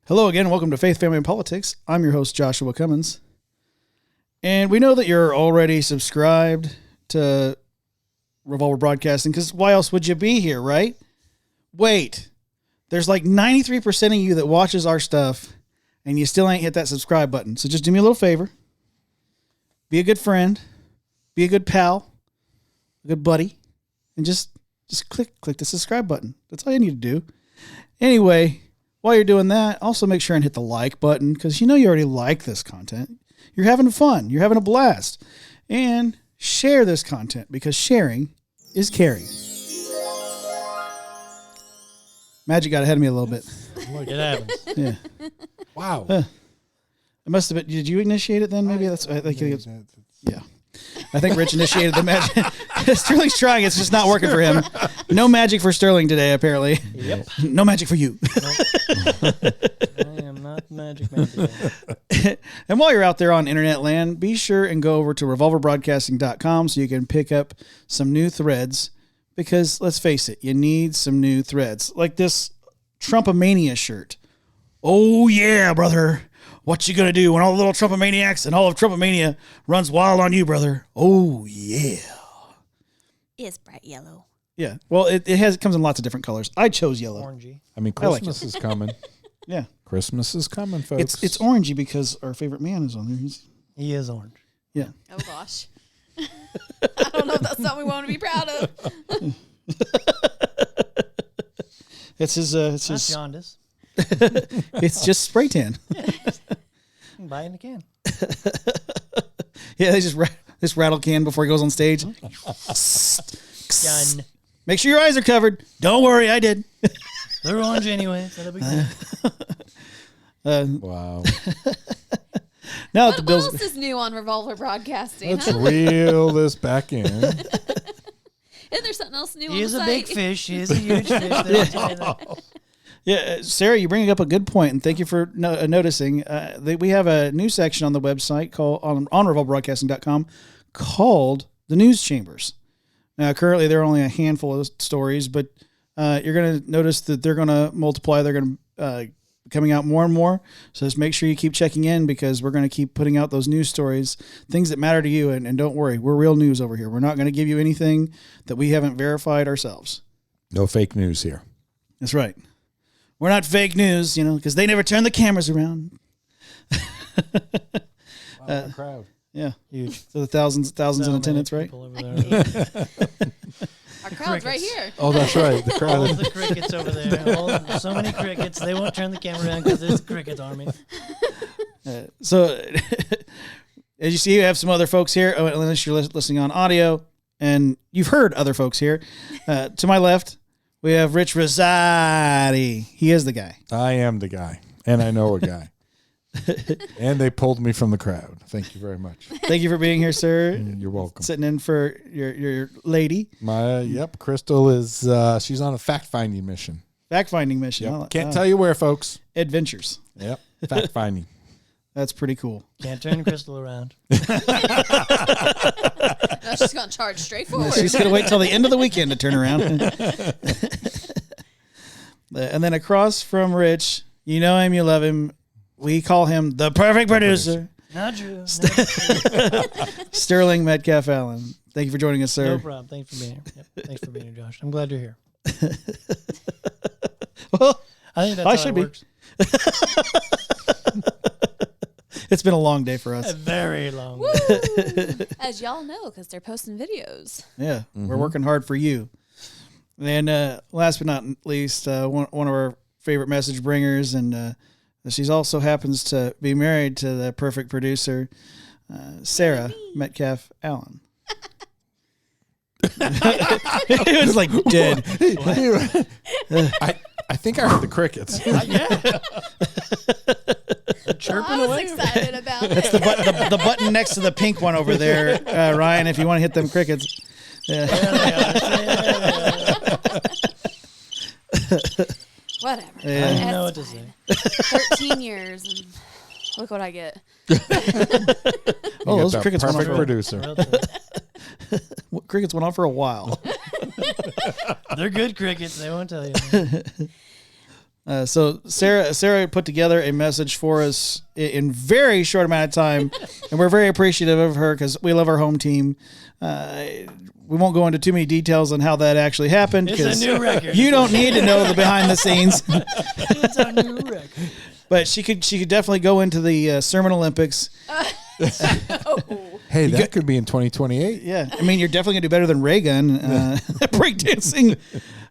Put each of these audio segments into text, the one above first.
Hello again, and welcome to Faith, Family, and Politics. I'm your host, Joshua Cummins. And we know that you're already subscribed to Revolver Broadcasting, because why else would you be here, right? Wait, there's like 93% of you that watches our stuff, and you still ain't hit that subscribe button. So just do me a little favor. Be a good friend. Be a good pal. A good buddy. And just click the subscribe button. That's all you need to do. Anyway, while you're doing that, also make sure and hit the like button, because you know you already like this content. You're having fun. You're having a blast. And share this content, because sharing is caring. Magic got ahead of me a little bit. Look, it happens. Yeah. Wow. It must have been. Did you initiate it then? Maybe that's. I think yeah. I think Rich initiated the magic. Sterling's trying. It's just not working for him. No magic for Sterling today, apparently. Yep. No magic for you. Nope. I am not the magic man today. And while you're out there on internet land, be sure and go over to revolverbroadcasting.com so you can pick up some new threads, because let's face it, you need some new threads. Like this Trumpomania shirt. Oh yeah, brother. What you gonna do when all the little Trumpomaniacs and all of Trumpomania runs wild on you, brother? Oh yeah. It's bright yellow. Yeah. Well, it comes in lots of different colors. I chose yellow. Orangey. I mean, Christmas is coming. Yeah. Christmas is coming, folks. It's orangey because our favorite man is on there. He is orange. Yeah. Oh gosh. I don't know if that's something we want to be proud of. It's his. It's not jaundice. It's just spray tan. You can buy it in a can. Yeah, they just this rattle can before he goes on stage. Done. Make sure your eyes are covered. Don't worry, I did. They're orange anyway, so that'll be good. Wow. Now that the What Bills. else is new on Revolver Broadcasting? Let's Huh? reel this back in. Isn't there something else new He on is the a site? big fish. He is a huge fish. They don't tell you that. Yeah, Sarah, you bring up a good point, and thank you for noticing. We have a new section on the website called on revolverbroadcasting.com called the News Chambers. Now, currently, there are only a handful of stories, but you're going to notice that they're going to multiply. They're going to be coming out more and more. So just make sure you keep checking in, because we're going to keep putting out those news stories, things that matter to you. And don't worry, we're real news over here. We're not going to give you anything that we haven't verified ourselves. No fake news here. That's right. We're not fake news, because they never turn the cameras around. Crowd. Yeah. Huge. So the thousands in attendance, right? People over there. Our crowd's right here. Oh, that's right. The All crowd. of the crickets over there. So many crickets. They won't turn the camera around because it's a cricket army. So as you see, you have some other folks here, unless you're listening on audio, and you've heard other folks here. To my left, we have Rich Rosati. He is the guy. I am the guy, and I know a guy. And they pulled me from the crowd. Thank you very much. Thank you for being here, sir. You're welcome. Sitting in for your lady. Crystal is she's on a fact-finding mission. Fact-finding mission. Yep. Can't tell you where, folks. Adventures. Yep. Fact-finding. That's pretty cool. Can't turn Crystal around. No, she's going to charge straight forward. She's going to wait till the end of the weekend to turn around. And then across from Rich, you know him, you love him. We call him the perfect producer. Not true. Sterling Metcalf Allen. Thank you for joining us, sir. No problem. Thanks for being here. Yep. Thanks for being here, Josh. I'm glad you're here. Well, I think that's I how should it be. works. It's been a long day for us. A very long. Woo! As y'all know, because they're posting videos. Yeah, we're working hard for you. And last but not least, one of our favorite message bringers, and she's also happens to be married to the perfect producer, Sarah Metcalf Allen. It was like dead. I think I heard the crickets. Yeah. Chirping I was away. excited about it. That's the button next to the pink one over there, Ryan, if you want to hit them crickets. Yeah. Whatever. Yeah. I don't know what to say. 13 years. And look what I get. Oh, those crickets went on perfect for producer. crickets went on for a while. They're good crickets. They won't tell you. So Sarah put together a message for us in very short amount of time, and we're very appreciative of her because we love our home team. We won't go into too many details on how that actually happened. It's a new record. You don't need to know the behind the scenes. It's a new record. But she could definitely go into the Sermon Olympics. Hey, that could be in 2028. Yeah, I mean, you're definitely gonna do better than Reagan at breakdancing.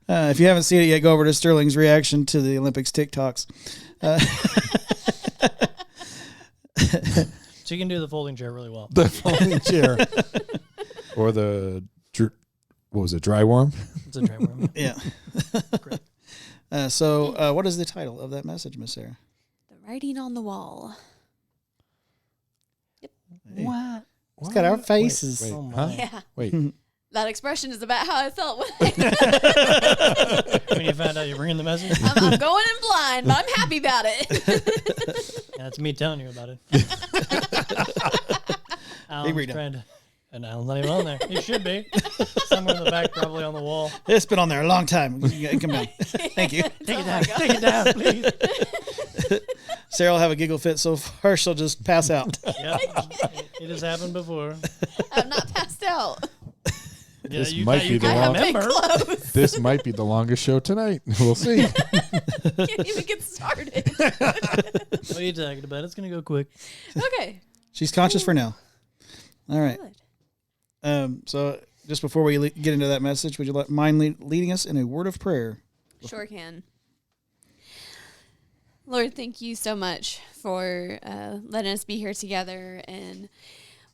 If you haven't seen it yet, go over to Sterling's reaction to the Olympics TikToks. She can do the folding chair really well. The folding chair. Or the, what was it, dry worm? It's a dry worm. Yeah. Great. So what is the title of that message, Miss Sarah? The writing on the wall. Hey. What? It's got our faces. Wait, Oh my. huh? Yeah. Wait. That expression is about how I felt when When you found out you're bringing the message? I'm going in blind, but I'm happy about it. That's me telling you about it. Alan's read it. trying to, and Alan's not even on there. He should be. Somewhere in the back, probably on the wall. It's been on there a long time. Come down. Thank you. Take it down. Take it down, please. Sarah will have a giggle fit so far she'll just pass out. Yep. It has happened before. I'm not passed out. Yeah, This might be the I have been remember. close. This might be the longest show tonight. We'll see. Can't even get started. What are you talking about? It's going to go quick. Okay. She's conscious for now. All right. Good. So just before we get into that message, would you mind leading us in a word of prayer? Sure can. Lord, thank you so much for letting us be here together. And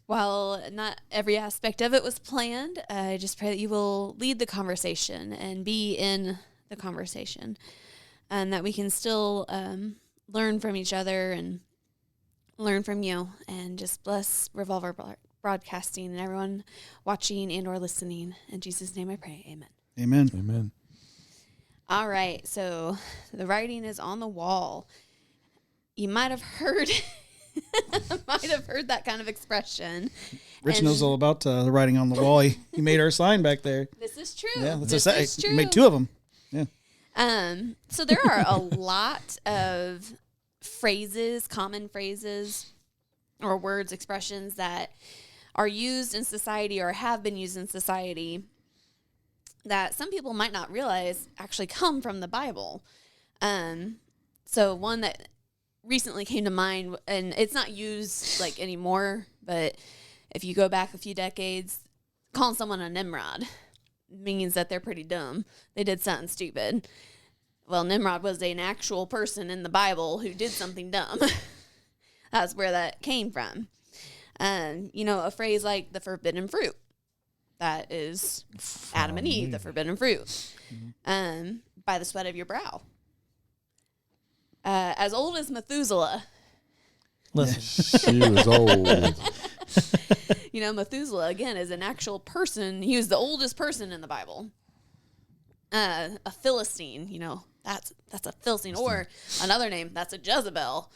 while not every aspect of it was planned, I just pray that you will lead the conversation and be in the conversation, and that we can still learn from each other and learn from you, and just bless Revolver Broadcasting and everyone watching and or listening. In Jesus' name I pray. Amen. Amen. Amen. All right, so the writing is on the wall. You might have heard that kind of expression. Rich And knows all about the writing on the wall. He made our sign back there. This is true. Yeah, that's this a is he true. made two of them. Yeah. So there are a lot of phrases, common phrases, or words, expressions that are used in society or have been used in society that some people might not realize actually come from the Bible. So one that recently came to mind, and it's not used like anymore, but if you go back a few decades, calling someone a Nimrod means that they're pretty dumb. They did something stupid. Well, Nimrod was an actual person in the Bible who did something dumb. That's where that came from. A phrase like the forbidden fruit. That is Adam and Eve, the forbidden fruit. By the sweat of your brow. As old as Methuselah. Listen. She was old. Methuselah, again, is an actual person. He was the oldest person in the Bible. A Philistine, that's a Philistine. Or another name, that's a Jezebel.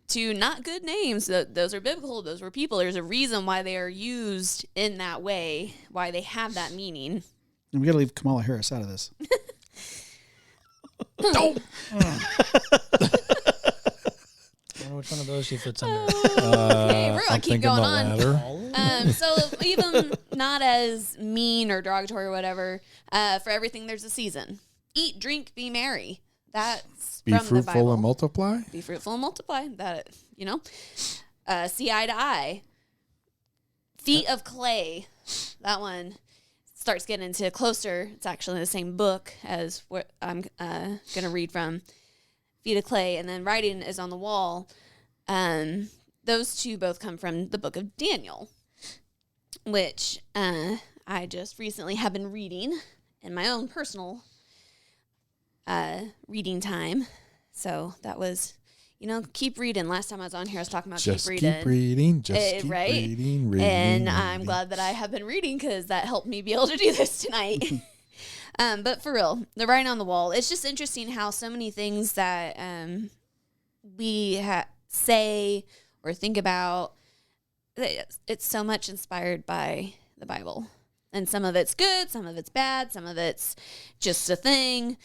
Two not good names. Those are biblical. Those were people. There's a reason why they are used in that way, why they have that meaning. And we got to leave Kamala Harris out of this. I wonder which one of those she fits under. Okay, we're I'm gonna keep thinking going the on. latter. So even not as mean or derogatory or whatever, for everything there's a season. Eat, drink, be merry. That's Be from the fruitful Bible. and multiply. Be fruitful and multiply. That, see eye to eye. Feet of clay. That one starts getting into closer. It's actually the same book as what I'm going to read from. Feet of clay. And then writing is on the wall. Those two both come from the book of Daniel, which I just recently have been reading in my own personal reading time. So that was, keep reading. Last time I was on here, I was talking about Just keep reading. keep reading. Just keep right? reading. And I'm glad that I have been reading because that helped me be able to do this tonight. But for real, the writing on the wall, it's just interesting how so many things that we say or think about, it's so much inspired by the Bible. And some of it's good, some of it's bad, some of it's just a thing.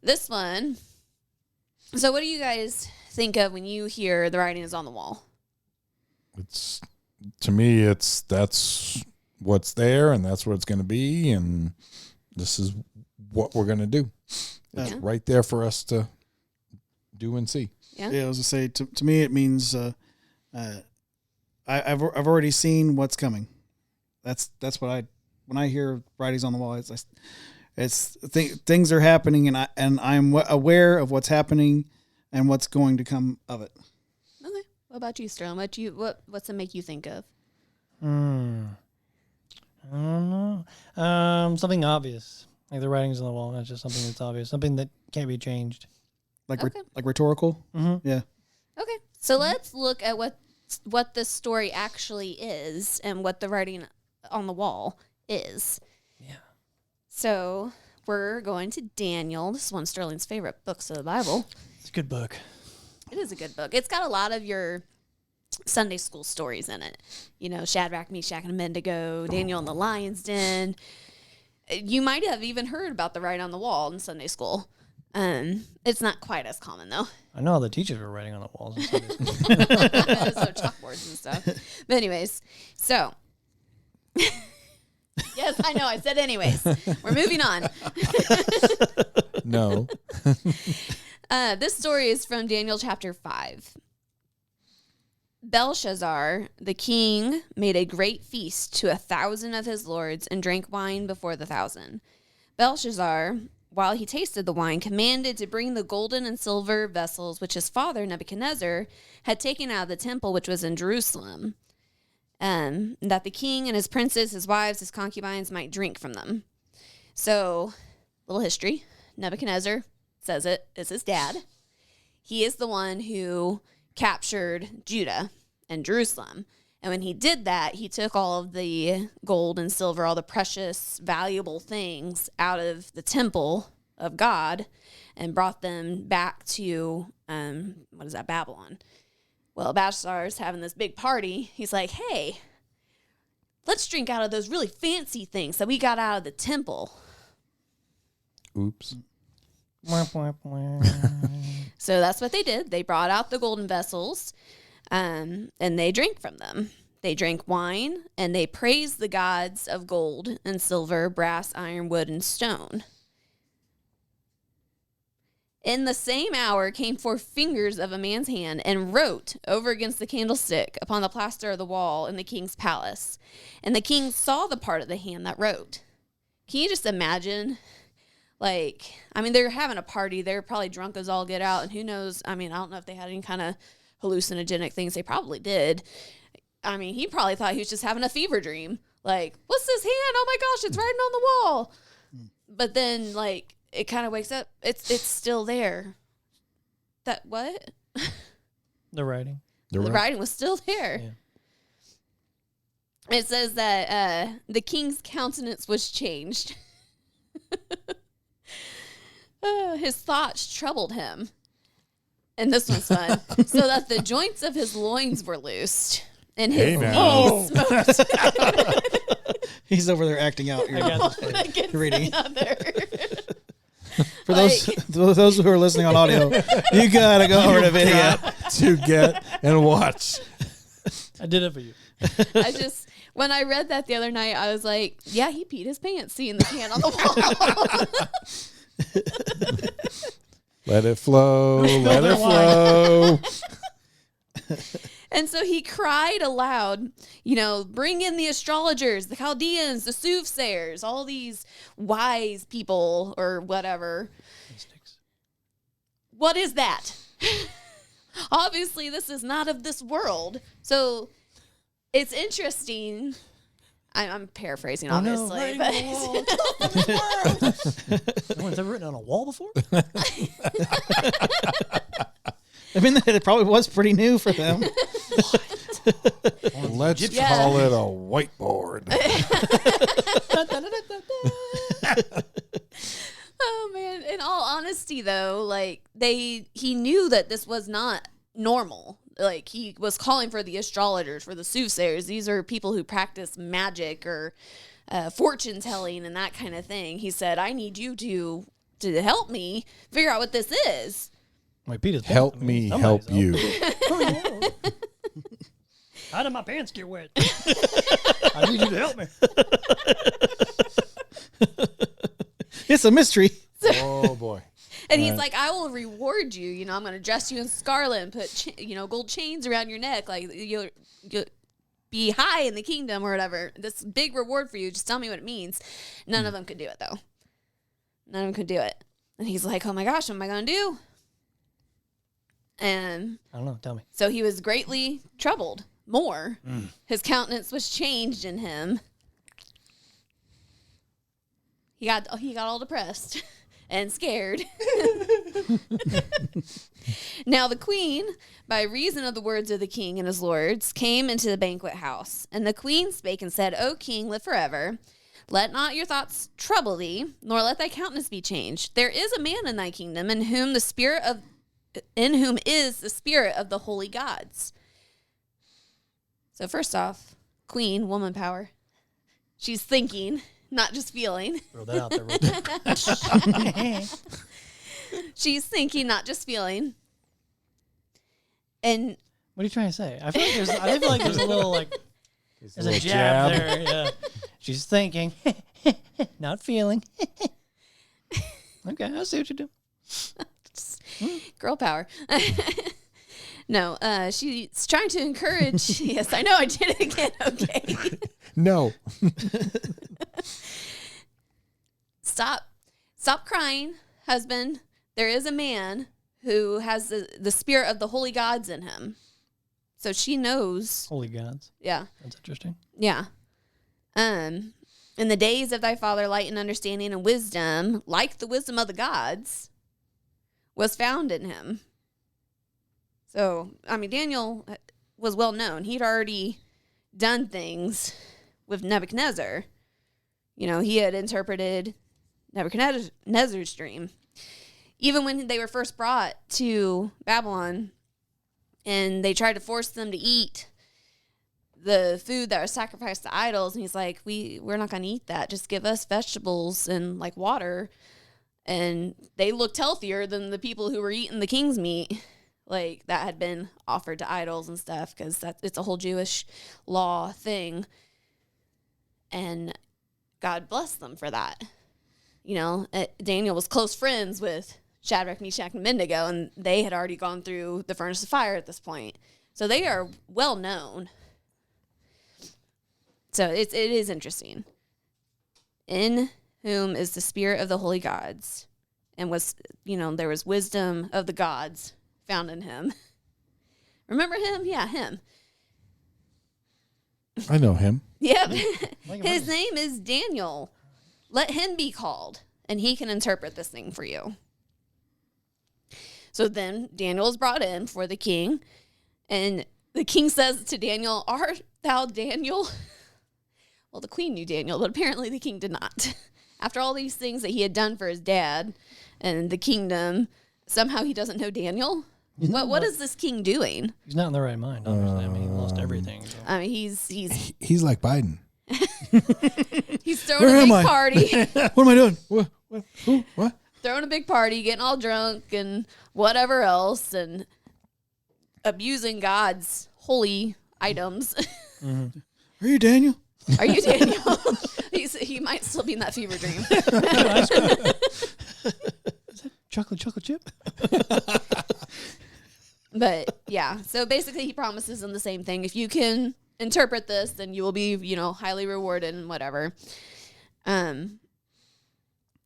This one So what do you guys think of when you hear the writing is on the wall? It's, to me, that's what's there, and that's what it's going to be, and this is what we're going to do. It's right there for us to do and see. Yeah. Yeah, I was gonna say to me it means I've already seen what's coming. That's what when I hear writings on the wall, things are happening, and I'm aware of what's happening and what's going to come of it. Okay. What about you, Sterling? What's it make you think of? I don't know. Something obvious. Like the writings on the wall. That's just something that's obvious. Something that can't be changed. Like Okay. like rhetorical. Mm-hmm. Yeah. Okay. So let's look at what the story actually is and what the writing on the wall is. Yeah. So we're going to Daniel. This is one of Sterling's favorite books of the Bible. It's a good book. It is a good book. It's got a lot of your Sunday school stories in it. You know, Shadrach, Meshach, and Abednego, Daniel in the lion's den. You might have even heard about the writing on the wall in Sunday school. It's not quite as common, though. I know all the teachers were writing on the walls in Sunday school. So chalkboards and stuff. But anyways, so... Yes, I know. I said anyways. We're moving on. No. This story is from Daniel chapter 5. Belshazzar, the king, made a great feast to 1,000 of his lords and drank wine before the 1,000. Belshazzar, while he tasted the wine, commanded to bring the golden and silver vessels which his father Nebuchadnezzar had taken out of the temple which was in Jerusalem, that the king and his princes, his wives, his concubines might drink from them. So, little history. Nebuchadnezzar says it is his dad. He is the one who captured Judah and Jerusalem. And when he did that, he took all of the gold and silver, all the precious, valuable things out of the temple of God and brought them back to, Babylon. Well, Belshazzar's having this big party. He's like, hey, let's drink out of those really fancy things that we got out of the temple. Oops. So that's what they did. They brought out the golden vessels, and they drank from them. They drank wine, and they praised the gods of gold and silver, brass, iron, wood, and stone. In the same hour came forth fingers of a man's hand and wrote over against the candlestick upon the plaster of the wall in the king's palace. And the king saw the part of the hand that wrote. Can you just imagine? They're having a party. They're probably drunk as all get out. And who knows? I don't know if they had any kind of hallucinogenic things. They probably did. He probably thought he was just having a fever dream. Like, what's this hand? Oh my gosh, it's writing on the wall. But then, it kind of wakes up. It's still there. That what? The writing. The writing was still there. Yeah. It says that the king's countenance was changed. His thoughts troubled him. And this one's fun. So that the joints of his loins were loosed. And his knees smoked. He's over there acting out. I got this. Reading. Another. For those who are listening on audio, you gotta go over to video. To get and watch. I did it for you. When I read that the other night, I was like, yeah, he peed his pants seeing the hand on the wall. Let it flow. Let it flow. And so he cried aloud, bring in the astrologers, the Chaldeans, the soothsayers, all these wise people or whatever. Mystics. What is that? Obviously, this is not of this world. So it's interesting. I'm paraphrasing, obviously. But Anyone's ever written on a wall before? It probably was pretty new for them. Let's call it a whiteboard. Oh man! In all honesty, though, he knew that this was not normal. He was calling for the astrologers, for the soothsayers. These are people who practice magic or fortune telling and that kind of thing. He said, "I need you to help me figure out what this is." My Pete is help me help you. How did my pants get wet? I need you to help me. It's a mystery. Oh boy. And he's like, I will reward you. You know, I'm going to dress you in scarlet and put, gold chains around your neck. Like, you'll be high in the kingdom or whatever. This big reward for you. Just tell me what it means. None of them could do it, though. None of them could do it. And he's like, oh my gosh, what am I going to do? And I don't know. Tell me. so he was greatly troubled. More. His countenance was changed in him. He got all depressed and scared. Now the queen, by reason of the words of the king and his lords, came into the banquet house. And the queen spake and said, O king, live forever. Let not your thoughts trouble thee, nor let thy countenance be changed. There is a man in thy kingdom in whom is the spirit of the holy gods. So first off, queen, woman power. She's thinking, not just feeling. Throw that out there real quick. She's thinking, not just feeling. And What are you trying to say? I feel like there's a little like there's a little jab jab. there. Yeah. She's thinking, not feeling. Okay, I see what you do. girl power. No, she's trying to encourage. Yes, I know I did it again. Okay. No. Stop crying, husband. There is a man who has the spirit of the holy gods in him. So she knows. Holy gods. Yeah. That's interesting. Yeah. In the days of thy father, light and understanding and wisdom, like the wisdom of the gods, was found in him. So, I mean, Daniel was well known. He'd already done things with Nebuchadnezzar. You know, he had interpreted Nebuchadnezzar's dream. Even when they were first brought to Babylon and they tried to force them to eat the food that was sacrificed to idols, and he's like, we're not going to eat that. Just give us vegetables and like water. And they looked healthier than the people who were eating the king's meat, like that had been offered to idols and stuff, because it's a whole Jewish law thing. And God blessed them for that. You know, Daniel was close friends with Shadrach, Meshach, and Abednego, and they had already gone through the furnace of fire at this point. So they are well known. So it is interesting. In whom is the spirit of the holy gods, and was, there was wisdom of the gods found in him. Remember him? Yeah, him. I know him. Yep. His name is Daniel. Let him be called, and he can interpret this thing for you. So then Daniel is brought in for the king, and the king says to Daniel, art thou Daniel? Well, the queen knew Daniel, but apparently the king did not. After all these things that he had done for his dad and the kingdom, somehow he doesn't know Daniel? What is this king doing? He's not in the right mind, obviously. I mean, he lost everything. So. I mean, he's like Biden. He's throwing a big party. What am I doing? What? Who? What? Throwing a big party, getting all drunk and whatever else, and abusing God's holy items. Mm-hmm. Are you Daniel? Are you Daniel? He might still be in that fever dream. Is that chocolate chip? But yeah, so basically he promises them the same thing. If you can interpret this, then you will be, highly rewarded and whatever.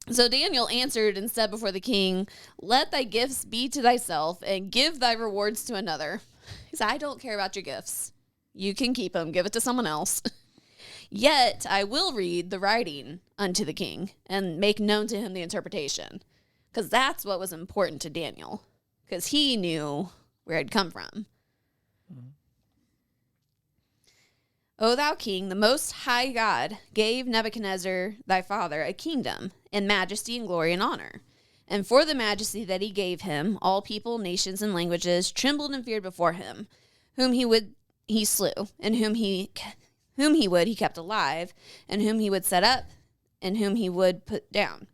So Daniel answered and said before the king, let thy gifts be to thyself and give thy rewards to another. He said, I don't care about your gifts. You can keep them. Give it to someone else. Yet I will read the writing unto the king and make known to him the interpretation. Because that's what was important to Daniel. Because he knew where it had come from. Mm-hmm. O thou king, the most high God gave Nebuchadnezzar thy father a kingdom and majesty and glory and honor. And for the majesty that he gave him, all people, nations, and languages trembled and feared before him. Whom he slew, and whom he kept alive, and whom he would set up, and whom he would put down.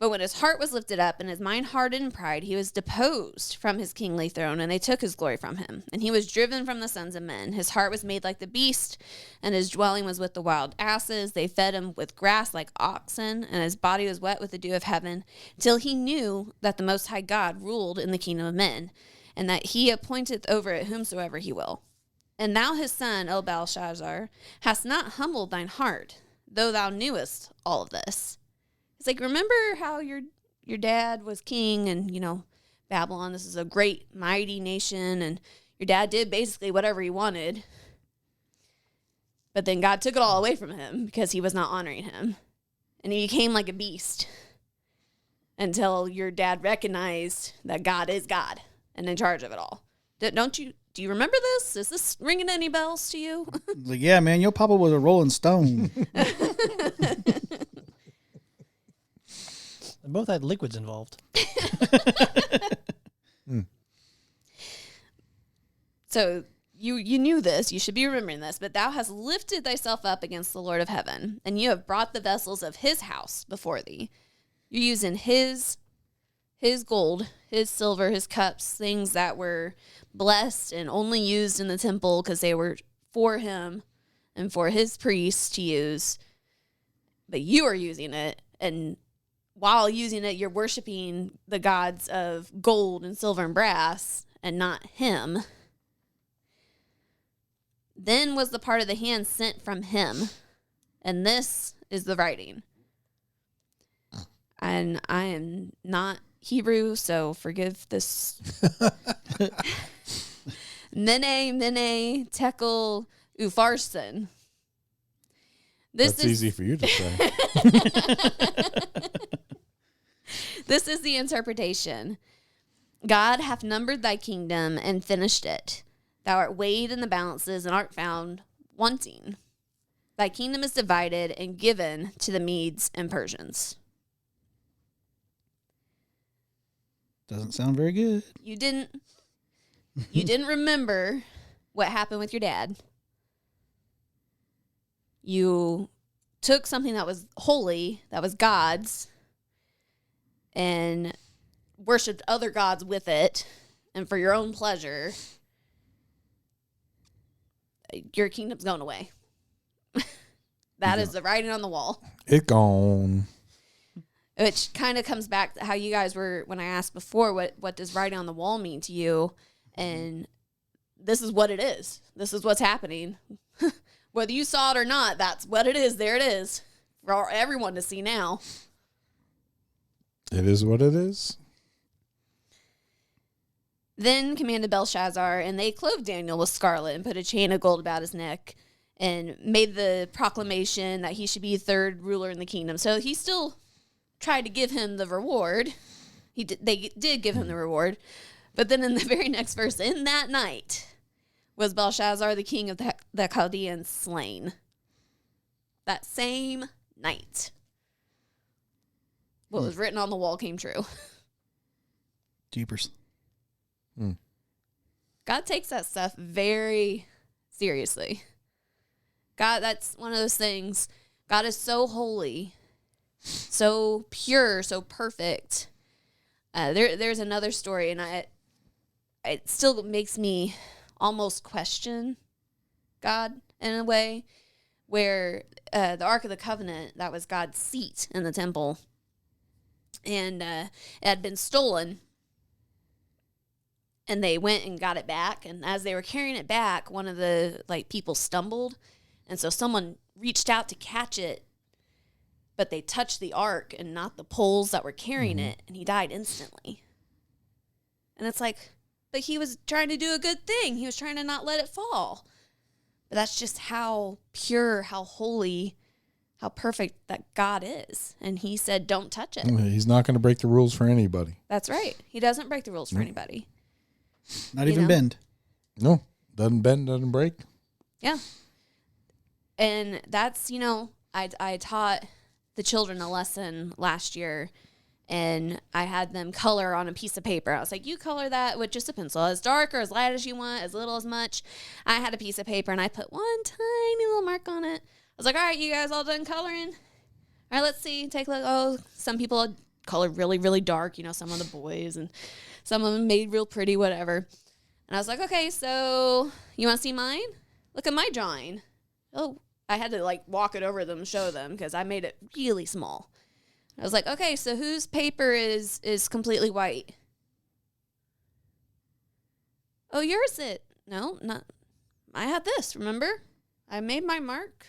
But when his heart was lifted up and his mind hardened in pride, he was deposed from his kingly throne, and they took his glory from him. And he was driven from the sons of men. His heart was made like the beast, and his dwelling was with the wild asses. They fed him with grass like oxen, and his body was wet with the dew of heaven, till he knew that the Most High God ruled in the kingdom of men, and that he appointeth over it whomsoever he will. And thou, his son, O Belshazzar, hast not humbled thine heart, though thou knewest all of this. It's like, remember how your dad was king and, Babylon, this is a great, mighty nation, and your dad did basically whatever he wanted. But then God took it all away from him because he was not honoring him. And he became like a beast until your dad recognized that God is God and in charge of it all. Do you remember this? Is this ringing any bells to you? Like, yeah, man, your papa was a Rolling Stone. They both had liquids involved. So you knew this, you should be remembering this, but thou hast lifted thyself up against the Lord of heaven, and you have brought the vessels of his house before thee. You're using his gold, his silver, his cups, things that were blessed and only used in the temple because they were for him and for his priests to use. But you are using it, and while using it, you're worshiping the gods of gold and silver and brass and not him. Then was the part of the hand sent from him, and this is the writing. And I am not Hebrew, so forgive this. Mene, tekel, upharsin. That's easy for you to say. This is the interpretation. God hath numbered thy kingdom and finished it. Thou art weighed in the balances and art found wanting. Thy kingdom is divided and given to the Medes and Persians. Doesn't sound very good. You didn't remember what happened with your dad. You took something that was holy, that was God's, and worshipped other gods with it, and for your own pleasure, your kingdom's going away. That is the writing on the wall. It gone. Which kind of comes back to how you guys were, when I asked before, what does writing on the wall mean to you? And this is what it is. This is what's happening. Whether you saw it or not, that's what it is. There it is for everyone to see now. It is what it is. Then commanded Belshazzar, and they clothed Daniel with scarlet and put a chain of gold about his neck and made the proclamation that he should be third ruler in the kingdom. So he still tried to give him the reward. They did give him the reward. But then in the very next verse, in that night was Belshazzar, the king of the Chaldeans, slain. That same night, what was written on the wall came true. Jeepers. God takes that stuff very seriously. God, that's one of those things. God is so holy, so pure, so perfect. There's another story, and it still makes me almost question God in a way, where the Ark of the Covenant, that was God's seat in the temple, and it had been stolen. And they went and got it back. And as they were carrying it back, one of the people stumbled. And so someone reached out to catch it, but they touched the ark and not the poles that were carrying it. And he died instantly. And it's like, but he was trying to do a good thing. He was trying to not let it fall. But that's just how pure, how holy, how perfect that God is. And he said, don't touch it. He's not going to break the rules for anybody. That's right. He doesn't break the rules for anybody. Not even bend. No, doesn't bend, doesn't break. Yeah. And that's, I taught the children a lesson last year, and I had them color on a piece of paper. I was like, you color that with just a pencil, as dark or as light as you want, as little as much. I had a piece of paper, and I put one tiny little mark on it. I was like, all right, you guys all done coloring? All right, let's see. Take a look. Oh, some people colored really, really dark, some of the boys, and some of them made real pretty, whatever. And I was like, okay, so you want to see mine? Look at my drawing. Oh, I had to like walk it over them and show them because I made it really small. I was like, okay, so whose paper is completely white? Oh, yours it. No, not. I had this, remember? I made my mark.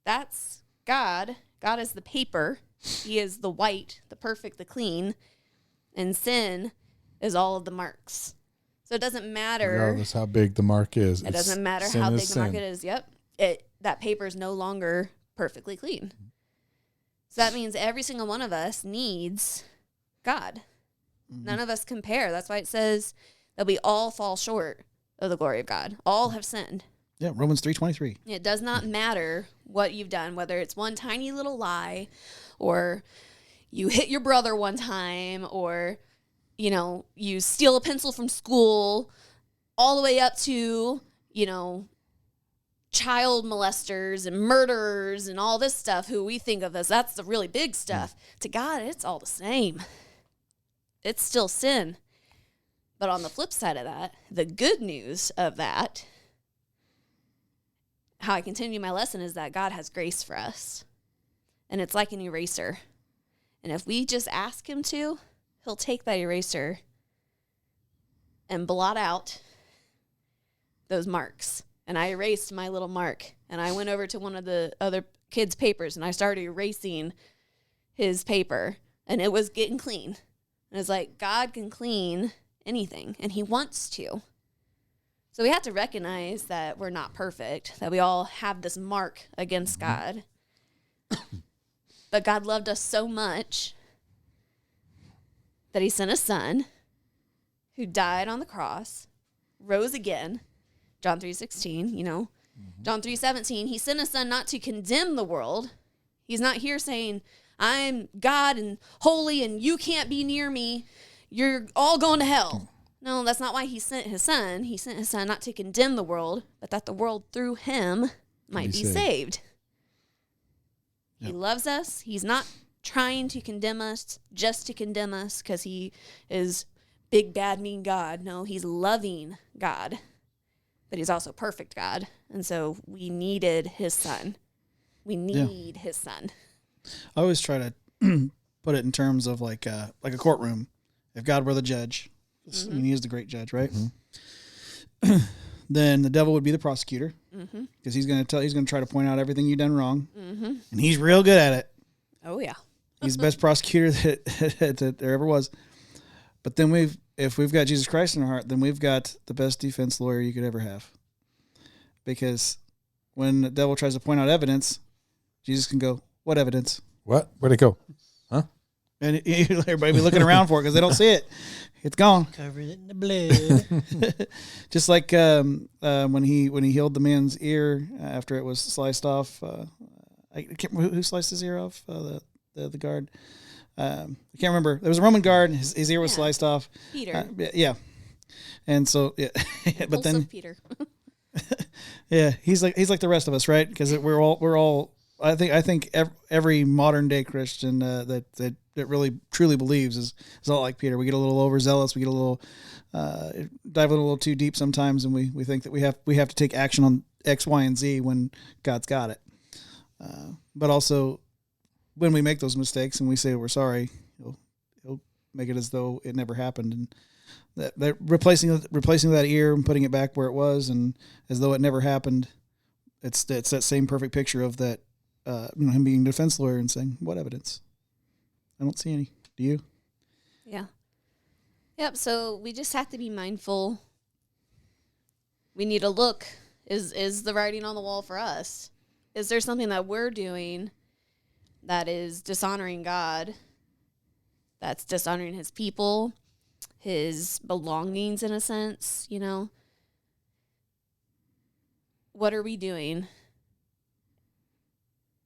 That's God. God is the paper. He is the white, the perfect, the clean. And sin is all of the marks. So it doesn't matter. Regardless how big the mark is. It doesn't matter how big the mark is. Yep. That paper is no longer perfectly clean. So that means every single one of us needs God. Mm-hmm. None of us compare. That's why it says that we all fall short of the glory of God. All have sinned. Yeah, Romans 3:23. It does not matter what you've done, whether it's one tiny little lie or you hit your brother one time or, you steal a pencil from school, all the way up to, child molesters and murderers and all this stuff who we think of as that's the really big stuff. To God, it's all the same. It's still sin. But on the flip side of that, the good news of that, how I continue my lesson is that God has grace for us. And it's like an eraser. And if we just ask him to, he'll take that eraser and blot out those marks. And I erased my little mark. And I went over to one of the other kids' papers and I started erasing his paper. And it was getting clean. And it's like, God can clean anything. And he wants to. So we have to recognize that we're not perfect. That we all have this mark against God. But God loved us so much that he sent a son who died on the cross, rose again. John 3:16, John 3:17, he sent a son not to condemn the world. He's not here saying, I'm God and holy and you can't be near me. You're all going to hell. No, that's not why he sent his son. He sent his son not to condemn the world, but that the world through him might be saved. Yep. He loves us. He's not trying to condemn us just to condemn us because he is big, bad, mean God. No, he's loving God. But he's also perfect God. And so we needed his son. We need his son. I always try to put it in terms of like a courtroom. If God were the judge, I mean, he is the great judge, right? Mm-hmm. Then the devil would be the prosecutor because he's going to try to point out everything you've done wrong. Mm-hmm. And he's real good at it. Oh, yeah. He's the best prosecutor that there ever was. But then if we've got Jesus Christ in our heart, then we've got the best defense lawyer you could ever have. Because when the devil tries to point out evidence, Jesus can go, what evidence? What? Where'd it go? Huh? And everybody be looking around for it because they don't see it. It's gone. Covered it in the blood. Just like when he healed the man's ear after it was sliced off. I can't remember who sliced his ear off. The guard. I can't remember. There was a Roman guard. His ear was sliced off. Peter. Yeah. And so but then Peter. yeah, he's like the rest of us, right? Because we're all. I think every modern day Christian that really truly believes is all like Peter. We get a little overzealous. We get a little dive a little too deep sometimes, and we think that we have to take action on X, Y, and Z when God's got it. But also, when we make those mistakes and we say we're sorry, he'll make it as though it never happened, and that replacing that ear and putting it back where it was, and as though it never happened. It's that same perfect picture of that. Him being a defense lawyer and saying, what evidence? I don't see any. Do you? Yeah. Yep. So we just have to be mindful. We need to look. Is the writing on the wall for us? Is there something that we're doing that is dishonoring God? That's dishonoring his people, his belongings in a sense, What are we doing?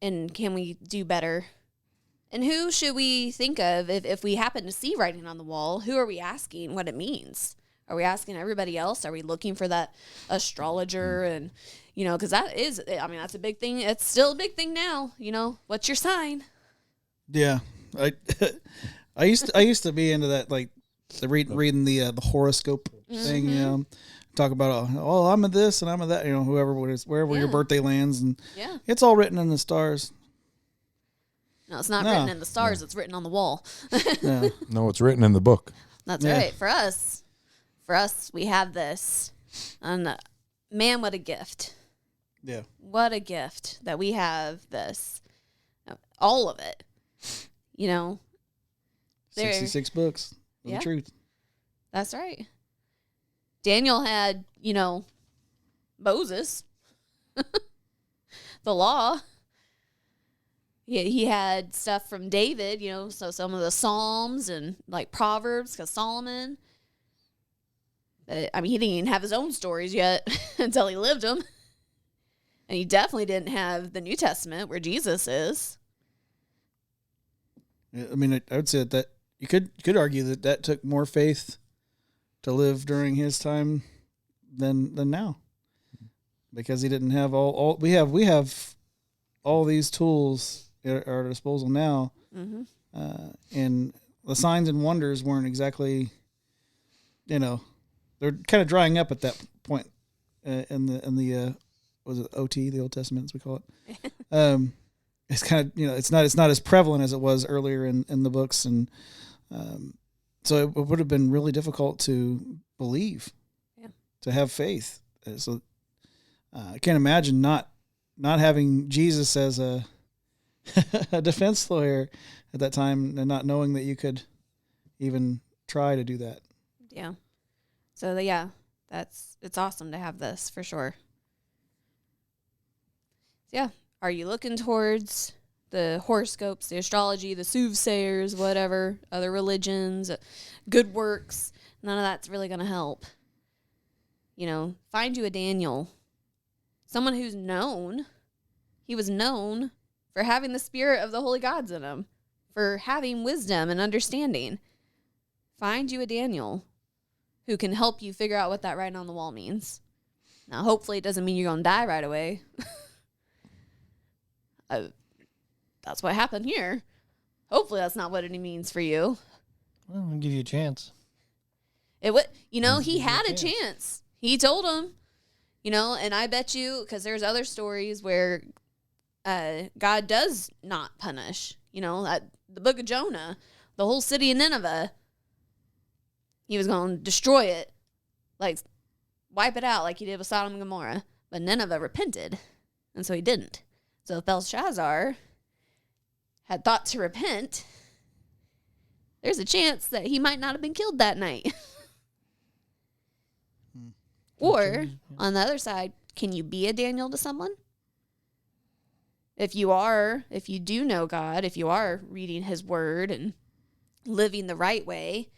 And can we do better? And who should we think of if we happen to see writing on the wall? Who are we asking what it means? Are we asking everybody else? Are we looking for that astrologer? And, because that's a big thing. It's still a big thing now. What's your sign? Yeah. I I used to be into that, like reading the horoscope thing. You know, talk about I'm a this and I'm a that. You know, wherever your birthday lands, and it's all written in the stars. No, it's not written in the stars. It's written on the wall. No, it's written in the book. That's right. For us, we have this, and man, what a gift! Yeah, what a gift that we have this, all of it. You know, 66 books of the truth. That's right. Daniel had, Moses, the law. He had stuff from David, so some of the Psalms and like Proverbs, because Solomon. He didn't even have his own stories yet until he lived them. And he definitely didn't have the New Testament where Jesus is. I mean, I would say that you could argue that took more faith to live during his time than now, because he didn't have all we have all these tools at our disposal now, and the signs and wonders weren't exactly, they're kind of drying up at that point in the was it OT, the Old Testament as we call it. It's kind of, it's not as prevalent as it was earlier in the books, and so it would have been really difficult to believe, to have faith. So I can't imagine not having Jesus as a defense lawyer at that time, and not knowing that you could even try to do that. Yeah. So it's awesome to have this for sure. Yeah. Are you looking towards the horoscopes, the astrology, the soothsayers, whatever, other religions, good works? None of that's really going to help. Find you a Daniel, someone who's known. He was known for having the spirit of the holy gods in him, for having wisdom and understanding. Find you a Daniel who can help you figure out what that writing on the wall means. Now, hopefully it doesn't mean you're going to die right away. That's what happened here. Hopefully that's not what it means for you. Well, I'll give you a chance. He had a chance. He told him, and I bet you, because there's other stories where God does not punish. The book of Jonah, the whole city of Nineveh, he was going to destroy it, like wipe it out like he did with Sodom and Gomorrah. But Nineveh repented, and so he didn't. So if Belshazzar had thought to repent, there's a chance that he might not have been killed that night. Or, on the other side, can you be a Daniel to someone? If you do know God, if you are reading his word and living the right way,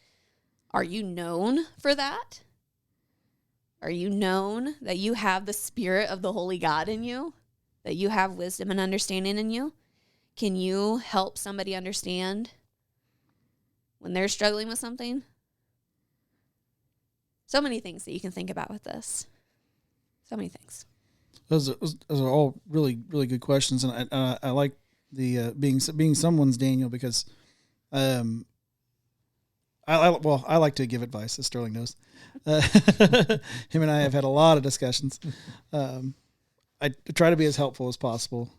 are you known for that? Are you known that you have the spirit of the holy God in you? That you have wisdom and understanding in you? Can you help somebody understand when they're struggling with something? So many things that you can think about with this. So many things. Those are all really, really good questions, and I like the being someone's Daniel, because I like to give advice, as Sterling knows. Him and I have had a lot of discussions. I try to be as helpful as possible,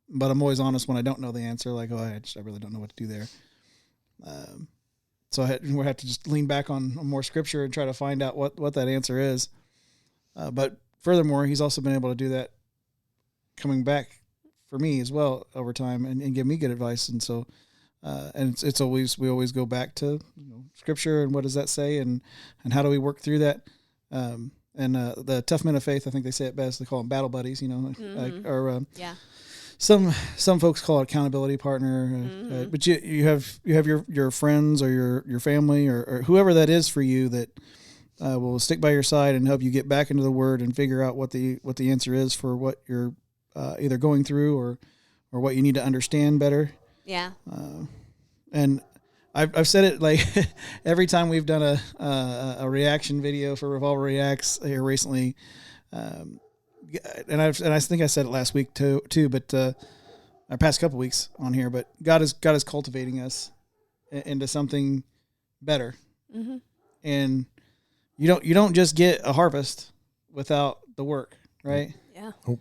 but I'm always honest when I don't know the answer. Like, I really don't know what to do there. So we have to just lean back on more scripture and try to find out what that answer is. But furthermore, he's also been able to do that coming back for me as well over time, and give me good advice. And so, and we always go back to scripture and what does that say, and how do we work through that. And the tough men of faith, I think they say it best. They call them battle buddies, Some folks call it accountability partner, but you have your friends or your family or whoever that is for you that will stick by your side and help you get back into the Word and figure out what the answer is for what you're either going through or what you need to understand better. Yeah. And I've said it like every time we've done a reaction video for Revolver Reacts here recently. And I think I said it last week too, but our past couple weeks on here, but God is cultivating us into something better. Mm-hmm. And you don't just get a harvest without the work, right? Yeah. Oh.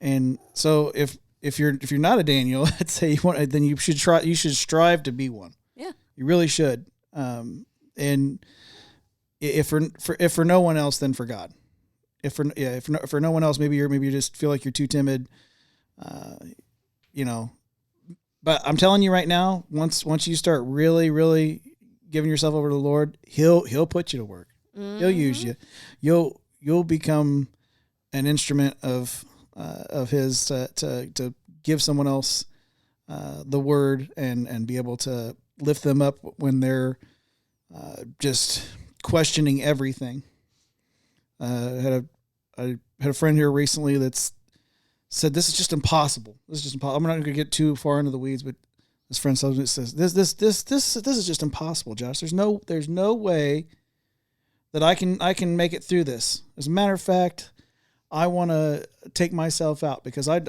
And so if you're not a Daniel, I'd say then you should strive to be one. Yeah. You really should. And if for no one else, then for God. If for no one else, maybe you just feel like you're too timid. But I'm telling you right now, once you start really, really giving yourself over to the Lord, He'll put you to work. Mm-hmm. He'll use you. You'll become an instrument of His to give someone else the word and be able to lift them up when they're just questioning everything. I had a friend here recently that's said this is just impossible. This is just impossible. I'm not going to get too far into the weeds, but this friend says this is just impossible, Josh. There's no way that I can make it through this. As a matter of fact, I want to take myself out because I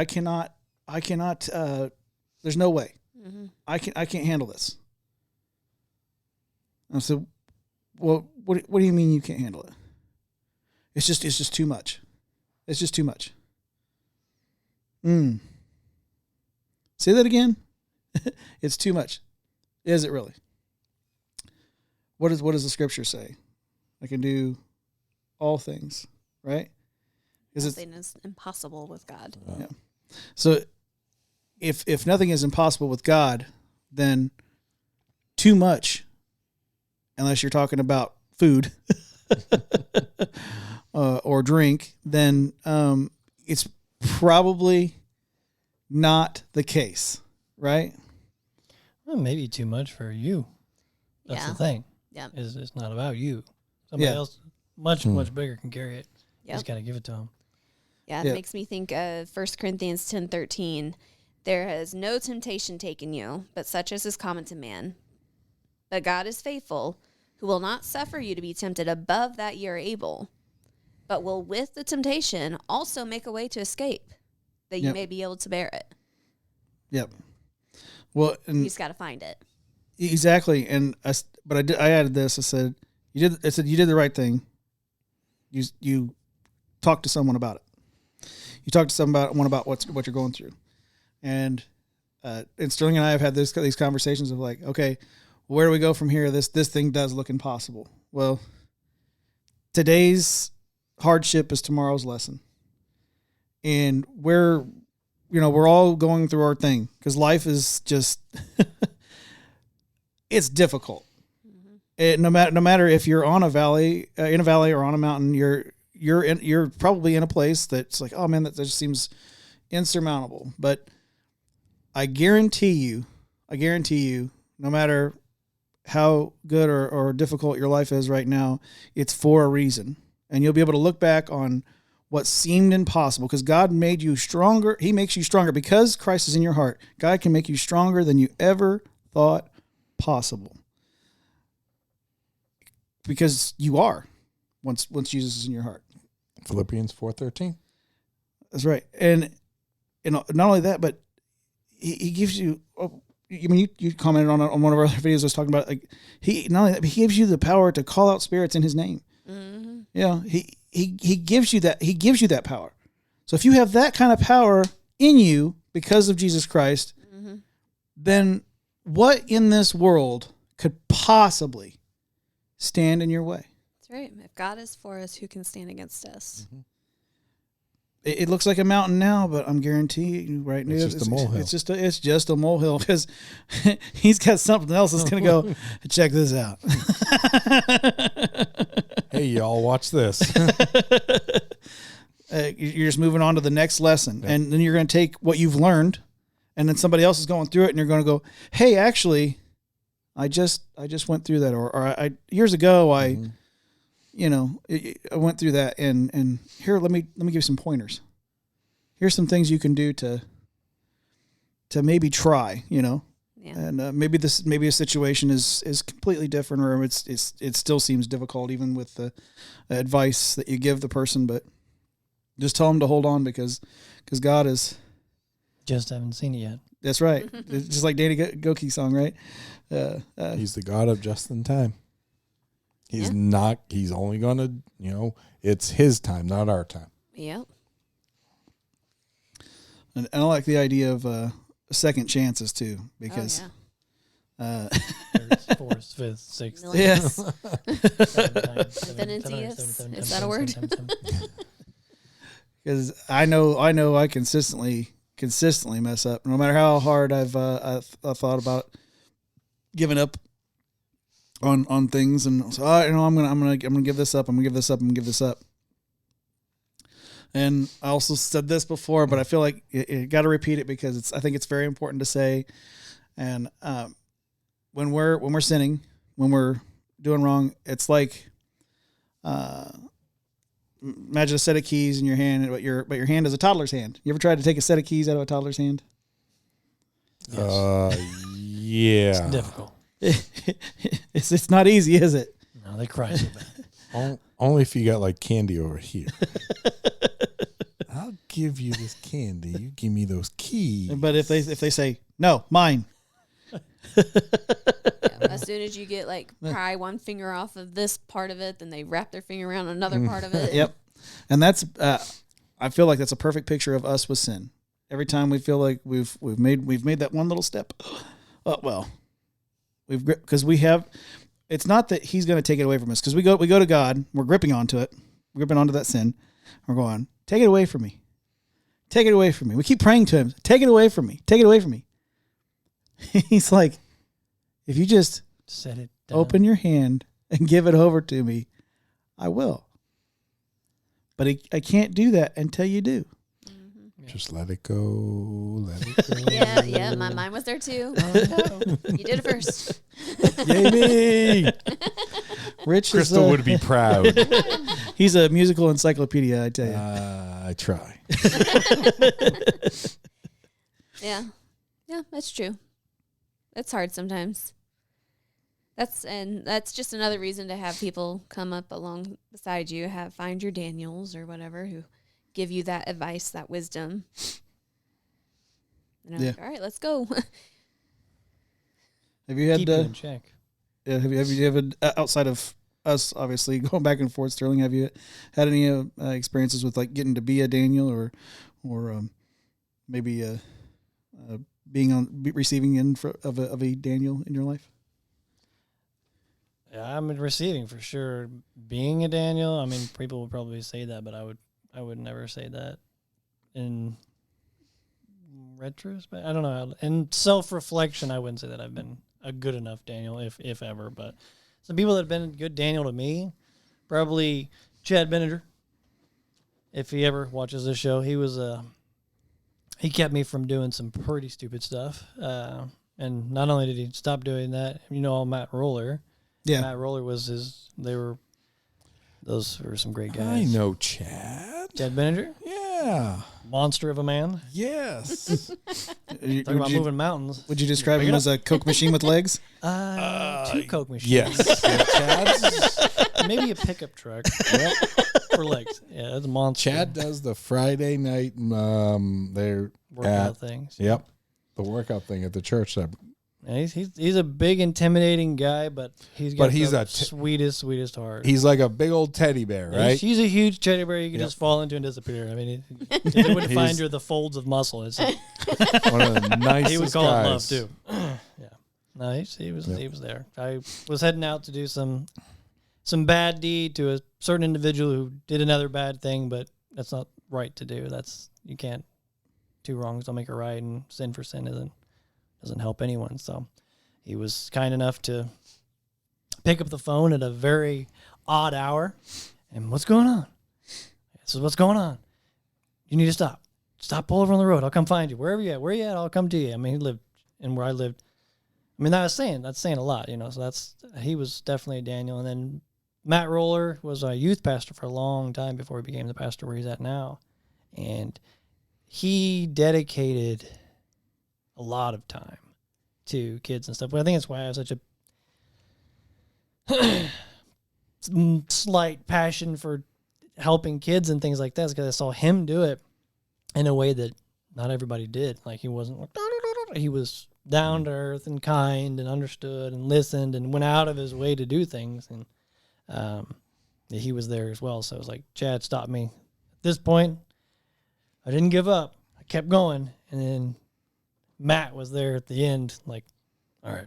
cannot. There's no way. Mm-hmm. I can't handle this. I said, well, what do you mean you can't handle it? It's just too much. It's just too much. Say that again. It's too much. Is it really? What does the scripture say? I can do all things, right? Nothing is impossible with God. Yeah. So if nothing is impossible with God, then too much, unless you're talking about food or drink, then it's probably not the case, right? Well, maybe too much for you. That's the thing. Yeah. Is it's not about you. Somebody else much bigger can carry it. You just got to give it to them. Yeah, it makes me think of 1 Corinthians 10:13. There has no temptation taken you, but such as is common to man. But God is faithful, who will not suffer you to be tempted above that ye are able, but will with the temptation also make a way to escape, that you may be able to bear it. Yep. Well, and You just got to find it. exactly. And I added this. I said you did the right thing. You talked to someone about it. You talked to someone about what you're going through, and Sterling and I have had these conversations of like, okay, where do we go from here? This thing does look impossible. Well, today's hardship is tomorrow's lesson, and we're all going through our thing because life is just it's difficult. Mm-hmm. No matter if you're in a valley or on a mountain, you're probably in a place that's like, oh man, that just seems insurmountable. But I guarantee you, no matter how good or difficult your life is right now, it's for a reason. And you'll be able to look back on what seemed impossible because God made you stronger. He makes you stronger because Christ is in your heart. God can make you stronger than you ever thought possible. Because you are once Jesus is in your heart. Philippians 4:13. That's right. And not only that, but he gives you, you commented on one of our other videos I was talking about, like he gives you the power to call out spirits in his name. Mm-hmm. Yeah. He gives you that power. So if you have that kind of power in you because of Jesus Christ, mm-hmm. then what in this world could possibly stand in your way? That's right. If God is for us, who can stand against us? Mm-hmm. It looks like a mountain now, but I'm guaranteeing you right now it's just a molehill. It's just a molehill because he's got something else that's going to go, check this out. Hey, y'all, watch this. You're just moving on to the next lesson. Yeah. And then you're going to take what you've learned, and then somebody else is going through it, and you're going to go, hey, actually, I just went through that. Or I years ago, I went through that, and here, let me give you some pointers. Here's some things you can do to maybe try, Yeah. And maybe a situation is completely different, or it still seems difficult, even with the advice that you give the person. But just tell them to hold on because God is Just haven't seen it yet. That's right. It's just like Danny Goki's song, right? He's the God of just in time. He's not. He's only going to, it's his time, not our time. Yep. And I like the idea of second chances too, because Third, fourth, fifth, sixth. yes, Infinity is that a word? because I know I consistently mess up. No matter how hard I've thought about giving up on things, and so I'm gonna give this up. I'm gonna give this up. I'm gonna give this up. And I also said this before, but I feel like you got to repeat it because I think it's very important to say. And when we're sinning, when we're doing wrong, it's like imagine a set of keys in your hand, but your hand is a toddler's hand. You ever tried to take a set of keys out of a toddler's hand? Yeah. It's difficult. It's not easy, is it? No, they cry so bad. Only if you got like candy over here. I'll give you this candy. You give me those keys. But if they say no, mine. As soon as you get pry one finger off of this part of it, then they wrap their finger around another part of it. Yep. And that's I feel like that's a perfect picture of us with sin. Every time we feel like we've made that one little step. Because we have. It's not that he's going to take it away from us, because we go to God, we're gripping onto it, we're gripping onto that sin, we're going, take it away from me, take it away from me. We keep praying to him, take it away from me, take it away from me. He's like, if you just set it down. Open your hand and give it over to me, I will. But I can't do that until you do. Just let it go. Let it go. Yeah. My mind was there too. You did it first. Yay me! Rich Crystal would be proud. He's a musical encyclopedia, I tell you. I try. Yeah, that's true. It's hard sometimes. That's just another reason to have people come up along beside you, find your Daniels or whatever who give you that advice, that wisdom. And I'm like, all right, let's go. Have you had keep it in check? Yeah, have you ever, outside of us, obviously going back and forth, Sterling, have you had any experiences with getting to be a Daniel or maybe receiving end of a Daniel in your life? Yeah, I'm receiving for sure. Being a Daniel, I mean, people would probably say that, but I would never say that in retrospect. I don't know. In self-reflection, I wouldn't say that I've been a good enough Daniel, if ever. But some people that have been a good Daniel to me, probably Chad Benninger. If he ever watches this show, he kept me from doing some pretty stupid stuff. And not only did he stop doing that, Matt Roller. Yeah. Matt Roller those were some great guys. I know Chad. Chad Benninger? Yeah. Monster of a man. Yes. Talking about moving mountains. Would you describe him as a Coke machine with legs? Two Coke machines. Yes. Chad's maybe a pickup truck for legs. Yeah, that's a monster. Chad does the Friday night their workout things. Yep. The workout thing at the church. Yeah, he's a big, intimidating guy, but he's the sweetest heart. He's like a big old teddy bear, right? He's a huge teddy bear you can just fall into and disappear. I mean, he wouldn't find the folds of muscle. It's one of the nicest he would call guys. it love, too. Yeah. No, he was there. I was heading out to do some bad deed to a certain individual who did another bad thing, but that's not right to do. You can't. Two wrongs don't make a right, and sin for sin doesn't help anyone. So he was kind enough to pick up the phone at a very odd hour. And what's going on? This is what's going on. You need to stop. Stop, pull over on the road. I'll come find you. Wherever you at. Where you at? I'll come to you. I mean, he lived in where I lived. I mean, that's saying a lot, So he was definitely a Daniel. And then Matt Roller was a youth pastor for a long time before he became the pastor where he's at now. And he dedicated a lot of time to kids and stuff. But I think that's why I have such a slight passion for helping kids and things like that, is because I saw him do it in a way that not everybody did. Like, he wasn't like, he was down to earth and kind and understood and listened and went out of his way to do things. And he was there as well. So it was like, Chad stopped me. At this point, I didn't give up. I kept going. And then Matt was there at the end, like, all right,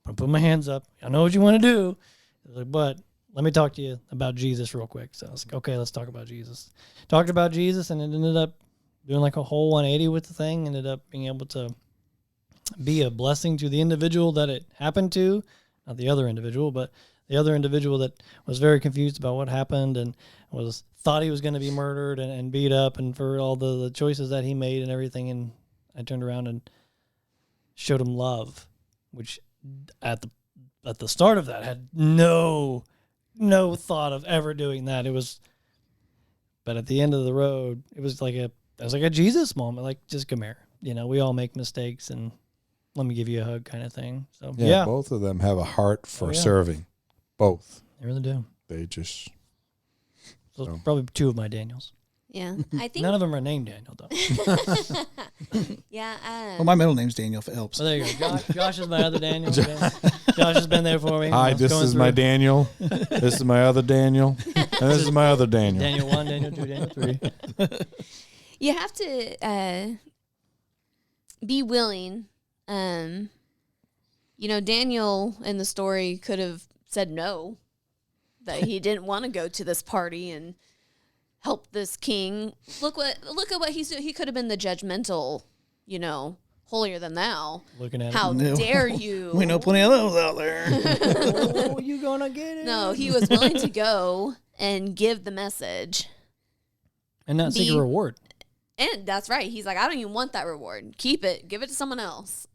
I'm going to put my hands up. I know what you want to do. I was like, but let me talk to you about Jesus real quick. So I was like, okay, let's talk about Jesus. Talked about Jesus, and it ended up doing like a whole 180 with the thing. Ended up being able to be a blessing to the individual that it happened to, not the other individual, but the other individual that was very confused about what happened and thought he was going to be murdered and beat up, and for all the choices that he made and everything. And I turned around and showed him love, which at the start of that had no thought of ever doing that. But at the end of the road, it was like a Jesus moment. Like, just come here. We all make mistakes, and let me give you a hug kind of thing. So yeah. Both of them have a heart for serving. Both. They really do. They just. So probably two of my Daniels. Yeah, I think none of them are named Daniel though. Yeah. Well, my middle name's Daniel, if it helps. Well, there you go. Josh is my other Daniel. Josh has been there for me. Hi, this is my Daniel. This is my other Daniel. And this is my other Daniel. Daniel 1, Daniel 2, Daniel 3. You have to be willing. Daniel in the story could have said no, that he didn't want to go to this party and help this king. Look at what he's doing. He could have been the judgmental, holier than thou. Looking at how dare you? We know plenty of those out there. Oh, you gonna get it? No, he was willing to go and give the message and not seek a reward. And that's right. He's like, I don't even want that reward. Keep it. Give it to someone else.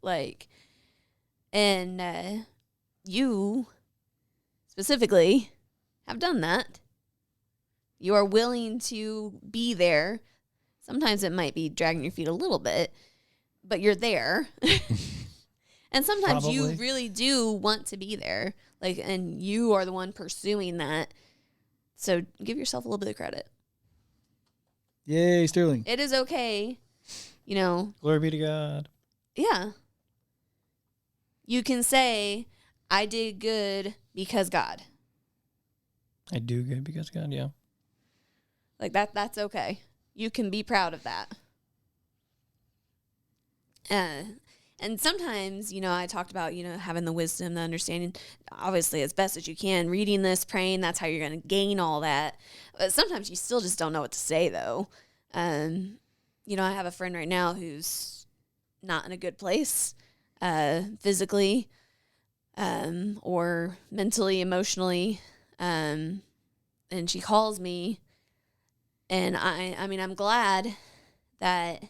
And you specifically have done that. You are willing to be there. Sometimes it might be dragging your feet a little bit, but you're there. And sometimes you really do want to be there. And you are the one pursuing that. So give yourself a little bit of credit. Yay, Sterling. It is okay. Glory be to God. Yeah. You can say, I did good because God. I do good because God, yeah. That's okay. You can be proud of that. And sometimes, I talked about, having the wisdom, the understanding, obviously as best as you can, reading this, praying, that's how you're going to gain all that. But sometimes you still just don't know what to say, though. I have a friend right now who's not in a good place, physically, or mentally, emotionally. And she calls me, and I'm glad that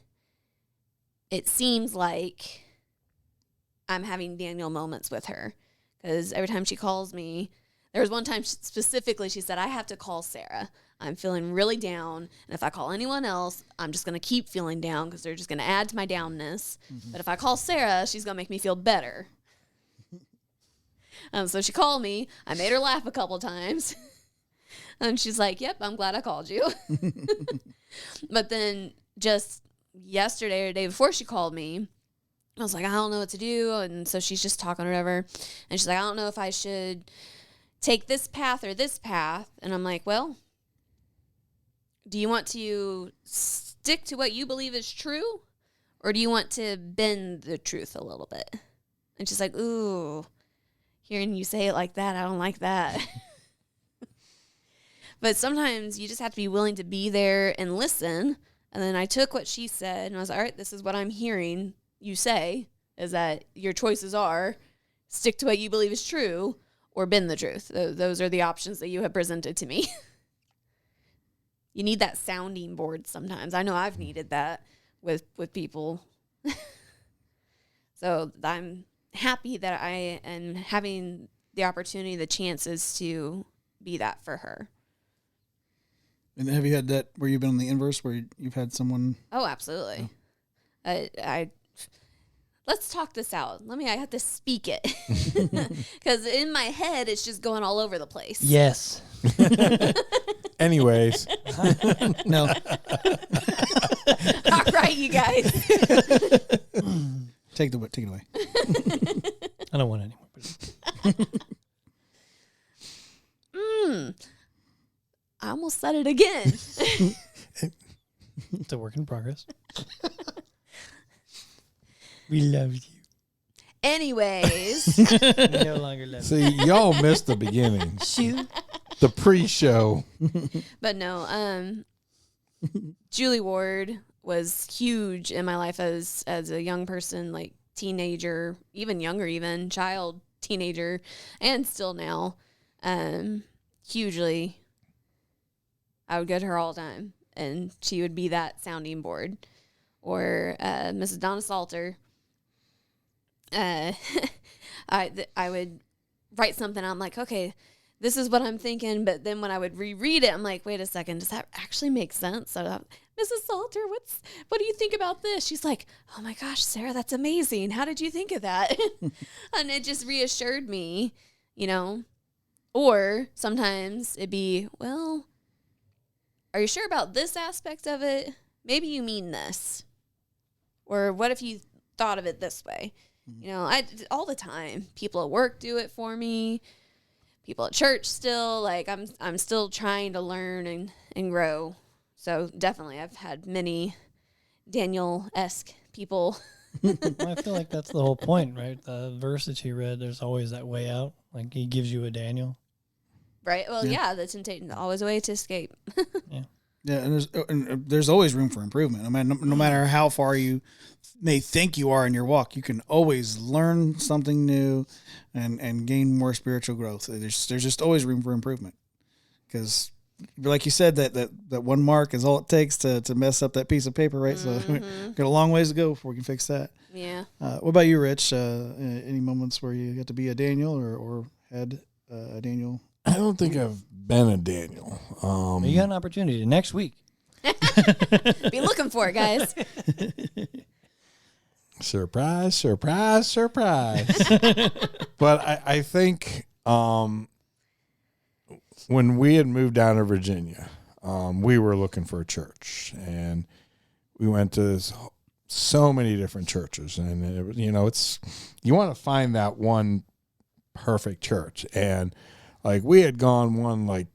it seems like I'm having Daniel moments with her, because every time she calls me, there was one time specifically she said, I have to call Sarah. I'm feeling really down, and if I call anyone else, I'm just going to keep feeling down because they're just going to add to my downness. Mm-hmm. But if I call Sarah, she's going to make me feel better. So she called me. I made her laugh a couple times. And she's like, yep, I'm glad I called you. But then just yesterday or the day before she called me, I was like, I don't know what to do. And so she's just talking or whatever. And she's like, I don't know if I should take this path or this path. And I'm like, well, do you want to stick to what you believe is true? Or do you want to bend the truth a little bit? And she's like, ooh, hearing you say it like that, I don't like that. But sometimes you just have to be willing to be there and listen. And then I took what she said and I was like, all right, this is what I'm hearing you say, is that your choices are stick to what you believe is true or bend the truth. Those are the options that you have presented to me. You need that sounding board sometimes. I know I've needed that with people. So I'm happy that I am having the opportunity, the chances to be that for her. And have you had that where you've been on the inverse, where you've had someone? Oh, absolutely. I let's talk this out. I have to speak it. Because in my head, it's just going all over the place. Yes. Anyways. No. All right, you guys. Take it away. I don't want any more. I almost said it again. It's a work in progress. We love you. Anyways. We no longer love you. See, y'all missed the beginning. Shoot. The pre-show. But no, Julie Ward was huge in my life as a young person, like teenager, even younger, child, teenager, and still now. Hugely. I would go to her all the time, and she would be that sounding board. Or Mrs. Donna Salter. I would write something. I'm like, okay, this is what I'm thinking. But then when I would reread it, I'm like, wait a second, does that actually make sense? So, Mrs. Salter, what do you think about this? She's like, oh my gosh, Sarah, that's amazing. How did you think of that? And it just reassured me, Or sometimes it'd be, well, are you sure about this aspect of it? Maybe you mean this. Or what if you thought of it this way? I all the time. People at work do it for me. People at church still. Like I'm still trying to learn and grow. So definitely, I've had many Daniel-esque people. I feel like that's the whole point, right? The verse that you read, there's always that way out. Like he gives you a Daniel. Right. Well, yeah, the temptation, always a way to escape. Yeah. Yeah, and there's always room for improvement. I mean, no matter how far you may think you are in your walk, you can always learn something new and gain more spiritual growth. There's just always room for improvement. Because, like you said, that one mark is all it takes to mess up that piece of paper, right? So we've got a long ways to go before we can fix that. Yeah. What about you, Rich? Any moments where you got to be a Daniel or had a Daniel? I don't think I've been a Daniel. You got an opportunity next week. Be looking for it, guys. Surprise, surprise, surprise. But I think when we had moved down to Virginia, we were looking for a church. And we went to so many different churches. And, it's you want to find that one perfect church. And like we had gone one like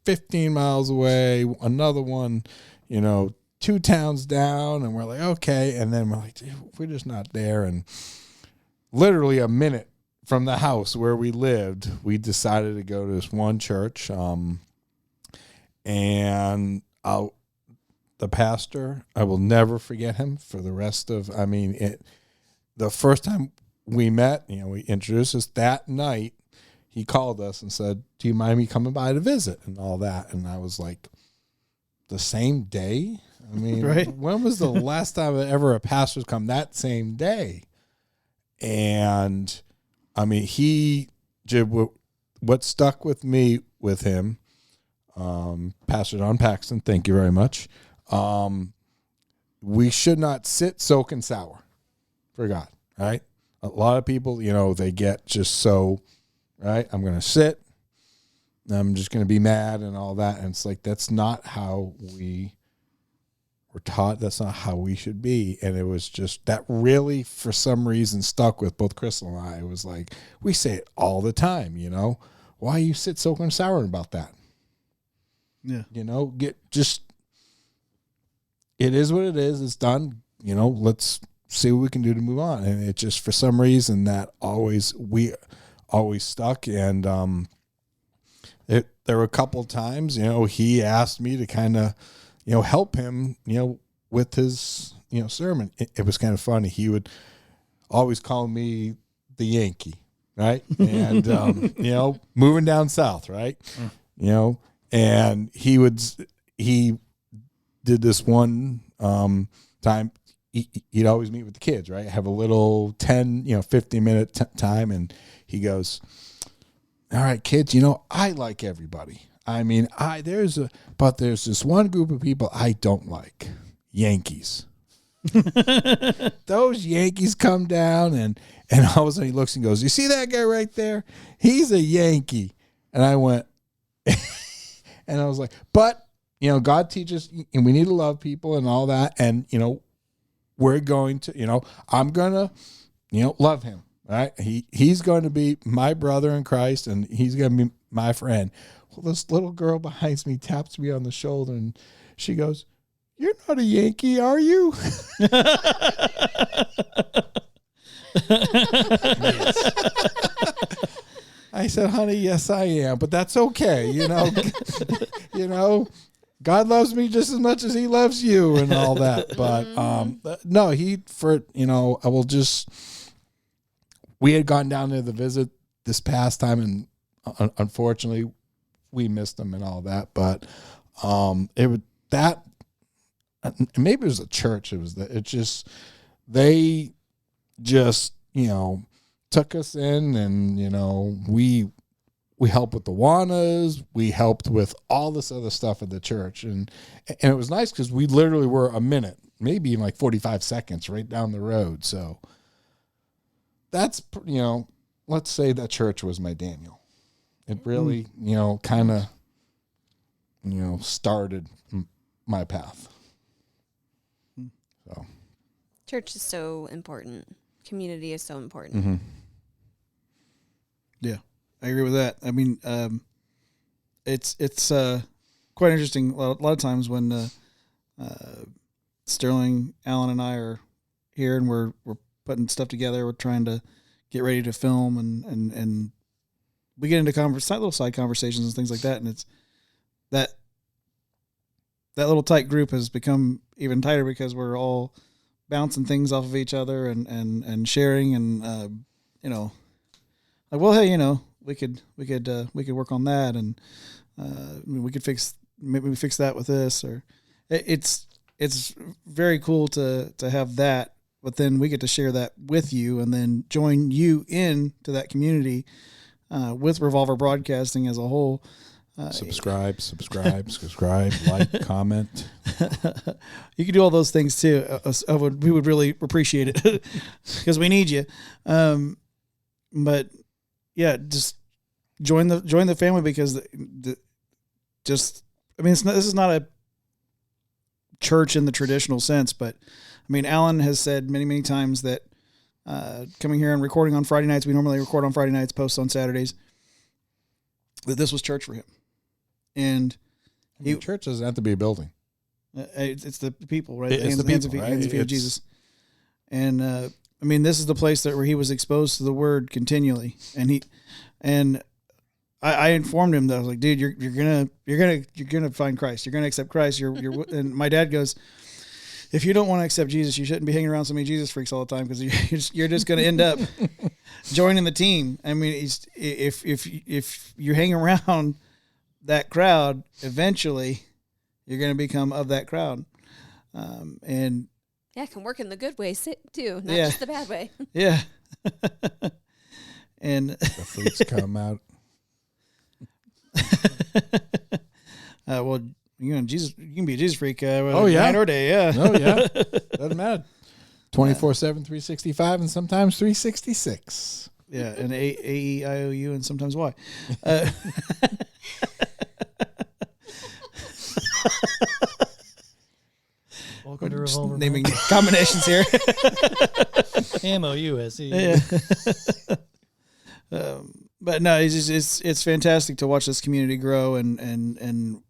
15 miles away, another one, 2 towns down, and we're like, okay. And then we're like, we're just not there. And literally a minute from the house where we lived, we decided to go to this one church. And the pastor, I will never forget him for the rest of, the first time we met, we introduced us that night. He called us and said, do you mind me coming by to visit and all that? And I was like, the same day? Right. When was the last time ever a pastor's come that same day? And, he did what stuck with me with him, Pastor Don Paxton, thank you very much. We should not sit, soak, and sour for God, right? A lot of people, they get just so... right? I'm going to sit. I'm just going to be mad and all that. And it's like, that's not how we were taught. That's not how we should be. And it was just that really, for some reason, stuck with both Crystal and I. It was like, we say it all the time, Why you sit so concerned about that? Yeah. It is what it is. It's done. Let's see what we can do to move on. And it just, for some reason, that always stuck. And there were a couple of times, he asked me to kind of, help him, with his, sermon. It was kind of funny. He would always call me the Yankee, right? And, moving down south, right? And he did this one time. He'd always meet with the kids, right? Have a little 10, 15-minute time. And he goes, all right, kids, I like everybody. There's this one group of people I don't like, Yankees. Those Yankees come down, and all of a sudden he looks and goes, "You see that guy right there? He's a Yankee." And I went, and I was like, "But God teaches, and we need to love people and all that, and we're going to, I'm gonna, love him, right? He's going to be my brother in Christ, and he's going to be my friend." Well, this little girl behind me taps me on the shoulder, and she goes, "You're not a Yankee, are you?" I said, "Honey, yes, I am, but that's okay. God loves me just as much as he loves you and all that." But no, we had gone down there to visit this past time, and unfortunately we missed him and all that. But maybe it was a church. They just took us in, and we helped with the Wanas. We helped with all this other stuff at the church. And it was nice because we literally were a minute, maybe even like 45 seconds right down the road. So that's, let's say that church was my Daniel. It really, kind of, started my path. So Church is so important. Community is so important. Mm-hmm. Yeah, I agree with that. I mean, it's quite interesting. A lot of times when Sterling, Alan, and I are here and we're putting stuff together, we're trying to get ready to film, and we get into little side conversations and things like that, and it's that little tight group has become even tighter because we're all bouncing things off of each other and sharing, and like, well, hey, we could work on that, and we could fix that with this, or it's very cool to have that, but then we get to share that with you and then join you in to that community with Revolver Broadcasting as a whole. Subscribe, like, comment. You can do all those things too. We would really appreciate it because we need you. But yeah, just join the family, because this is not a church in the traditional sense, but I mean, Alan has said many, many times that coming here and recording on Friday nights, we normally record on Friday nights, post on Saturdays, that this was church for him. And church doesn't have to be a building. It's the people, right? It's the hands people, right? and feet of Jesus. And this is the place where he was exposed to the word continually. And I informed him that I was like, dude, you're gonna find Christ. You're gonna accept Christ. And my dad goes, if you don't want to accept Jesus, you shouldn't be hanging around so many Jesus freaks all the time, because you're just going to end up joining the team. I mean, if you hang around that crowd, eventually you're going to become of that crowd. And yeah, it can work in the good way too, not just the bad way. Yeah. And the freaks come out. Well, Jesus, you can be a Jesus freak. Night or day, yeah. Oh yeah, doesn't matter. 24/7, 365, and sometimes 366. Yeah, and A-E-I-O-U, and sometimes Y. Welcome to Revolver. Naming combinations here. M-O-U-S-E. Yeah. But no, it's fantastic to watch this community grow, and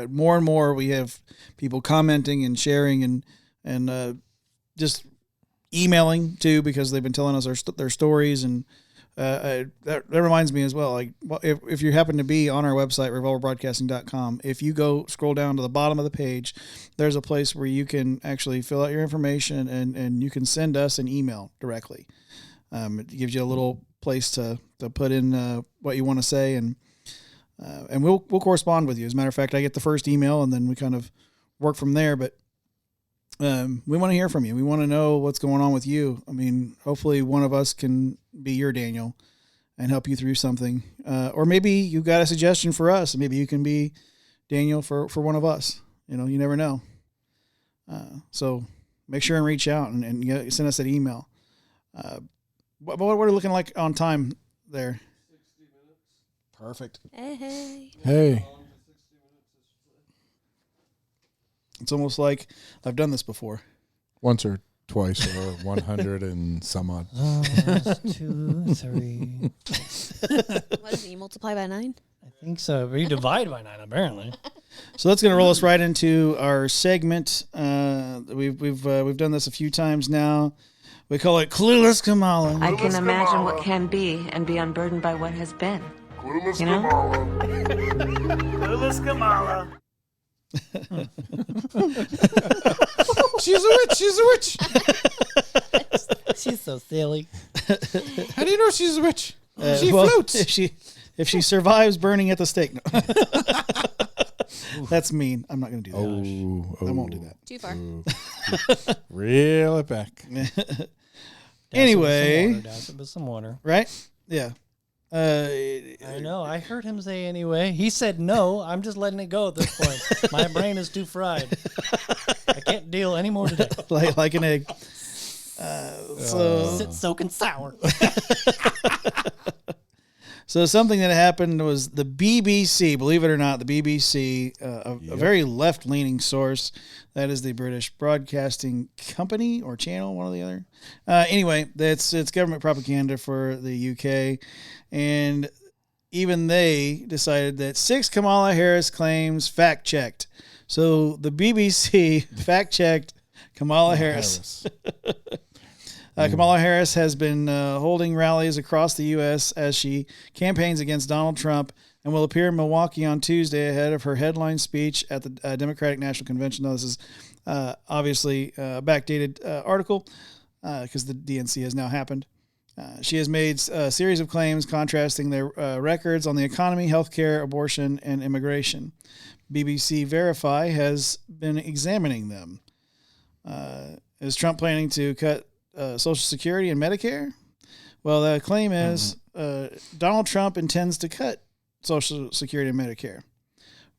more and more we have people commenting and sharing and just emailing too, because they've been telling us their stories, and that reminds me as well. Like, if you happen to be on our website, revolverbroadcasting.com, if you go scroll down to the bottom of the page, there's a place where you can actually fill out your information and you can send us an email directly. It gives you a little place to put in what you want to say, and we'll correspond with you. As a matter of fact, I get the first email and then we kind of work from there. But we want to hear from you. We want to know what's going on with you. I mean, hopefully one of us can be your Daniel and help you through something. Or maybe you got a suggestion for us, and maybe you can be Daniel for one of us. You never know. So make sure and reach out and send us an email. What are we looking like on time there? 60 minutes. Perfect. Hey. It's almost like I've done this before. Once or twice or 100 and some odd. 2, 3. What is it? You multiply by 9? I think so. But you divide by 9, apparently. So that's going to roll us right into our segment. We've done this a few times now. We call it Clueless Kamala. I can imagine what can be and be unburdened by what has been. Clueless You know? Kamala. Clueless Kamala. She's a witch. She's a witch. She's so silly. How do you know she's a witch? She floats. If she survives burning at the stake. No. That's mean. I'm not going to do that. I won't do that. Too far. Reel it back. Anyway. Douse it with some water. Right? Yeah. I know. I heard him say anyway. He said no. I'm just letting it go at this point. My brain is too fried. I can't deal anymore today. like an egg. Sit soaking sour. So something that happened was the BBC, believe it or not, the BBC, a very left-leaning source. That is the British Broadcasting Company or channel, one or the other. Anyway, it's government propaganda for the UK. And even they decided that 6 Kamala Harris claims fact-checked. So the BBC fact-checked Kamala Harris. Kamala Harris has been holding rallies across the U.S. as she campaigns against Donald Trump and will appear in Milwaukee on Tuesday ahead of her headline speech at the Democratic National Convention. Now, this is obviously a backdated article because the DNC has now happened. She has made a series of claims contrasting their records on the economy, healthcare, abortion, and immigration. BBC Verify has been examining them. Is Trump planning to cut Social Security and Medicare? Well, the claim is Donald Trump intends to cut Social Security and Medicare.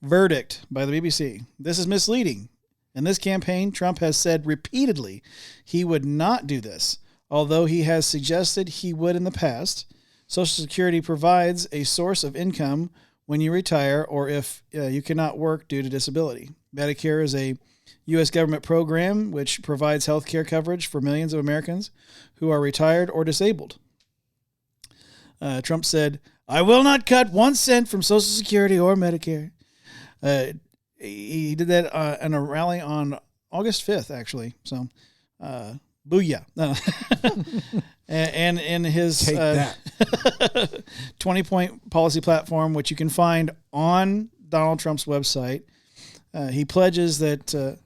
Verdict by the BBC. This is misleading. In this campaign, Trump has said repeatedly he would not do this, although he has suggested he would in the past. Social Security provides a source of income when you retire or if you cannot work due to disability. Medicare is a U.S. government program which provides health care coverage for millions of Americans who are retired or disabled. Trump said, I will not cut 1 cent from Social Security or Medicare. He did that in a rally on August 5th, actually. So, booyah. And in his 20-point policy platform, which you can find on Donald Trump's website, he pledges that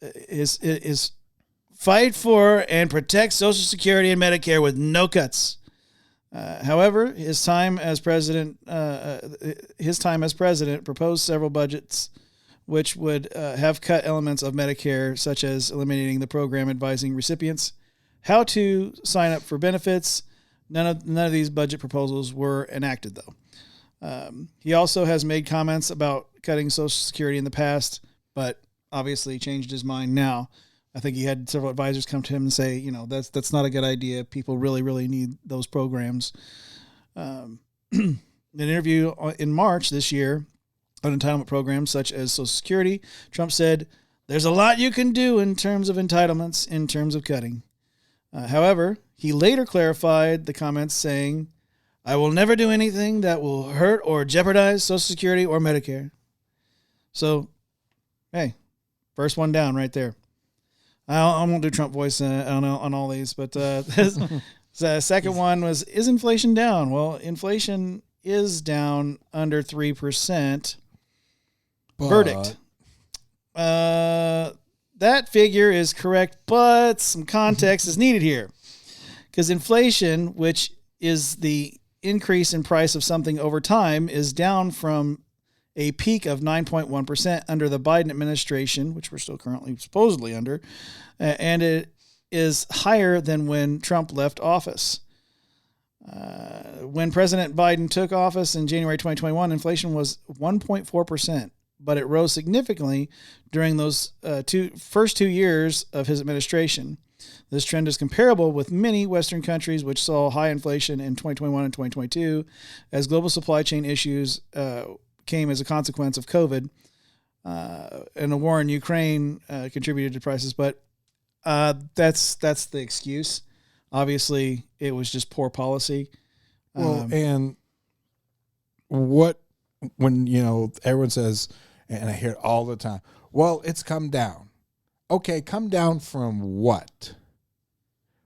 is fight for and protect Social Security and Medicare with no cuts. However, his time as president proposed several budgets which would have cut elements of Medicare, such as eliminating the program advising recipients how to sign up for benefits. None of these budget proposals were enacted, though. He also has made comments about cutting Social Security in the past, but obviously changed his mind now. I think he had several advisors come to him and say, that's not a good idea. People really, really need those programs. In an interview in March this year on entitlement programs such as Social Security, Trump said, there's a lot you can do in terms of entitlements, in terms of cutting. However, he later clarified the comments saying, I will never do anything that will hurt or jeopardize Social Security or Medicare. So, hey, first one down right there. I won't do Trump voice on all these, but the second one was, is inflation down? Well, inflation is down under 3%. Verdict. That figure is correct, but some context is needed here. Because inflation, which is the increase in price of something over time, is down from a peak of 9.1% under the Biden administration, which we're still currently supposedly under, and it is higher than when Trump left office. When President Biden took office in January 2021, inflation was 1.4%, but it rose significantly during those first 2 years of his administration. This trend is comparable with many Western countries, which saw high inflation in 2021 and 2022 as global supply chain issues came as a consequence of COVID. And the war in Ukraine contributed to prices, but that's the excuse. Obviously, it was just poor policy. Well, and when everyone says, and I hear it all the time, well, it's come down. Okay, come down from what?